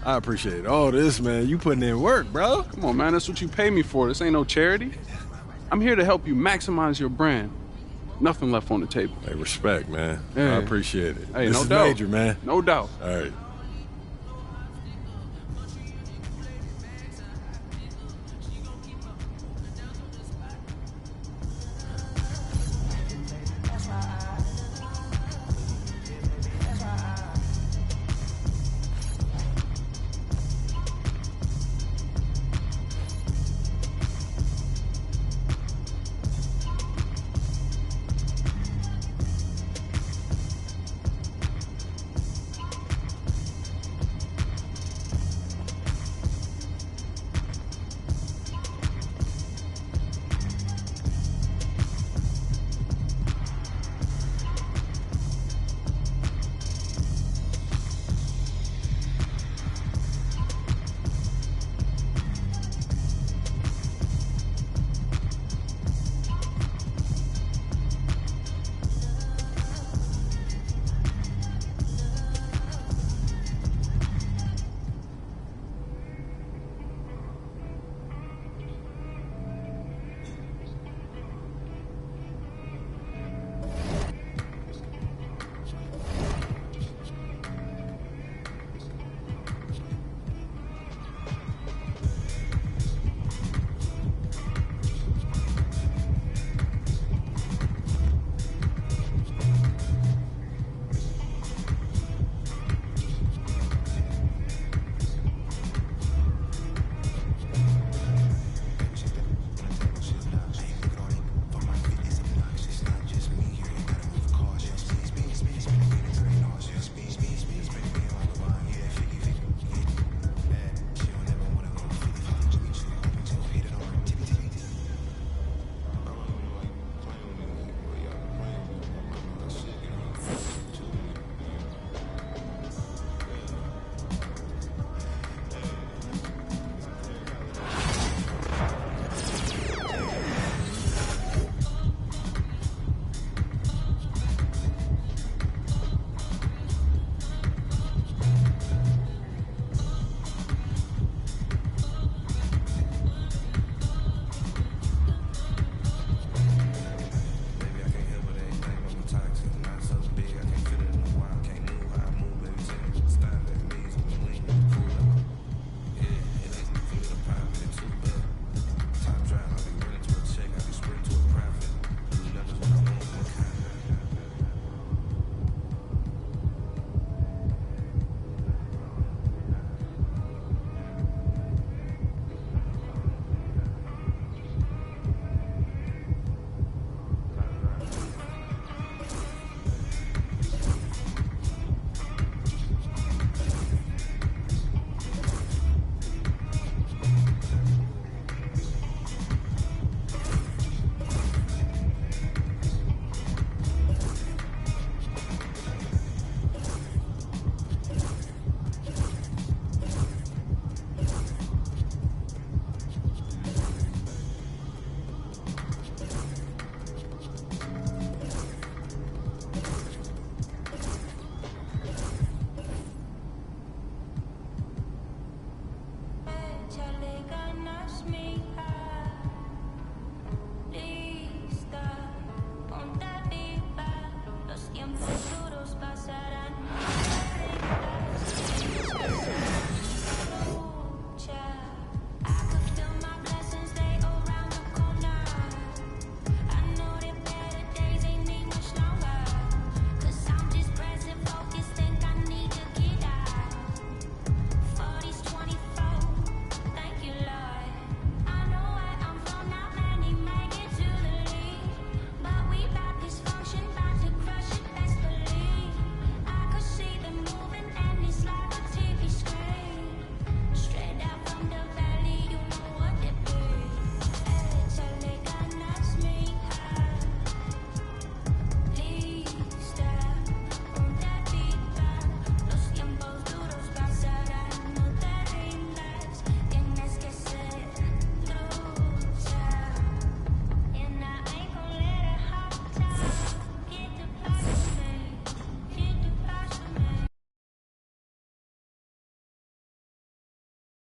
I appreciate all this, man. You putting in work, bro. Come on, man. That's what you pay me for. This ain't no charity. I'm here to help you maximize your brand. Nothing left on the table. Hey, respect, man. Yeah. I appreciate it. Hey, this no is doubt. major, man. No doubt. All right. Lista, ponte viva, los tiempos duros pasarán.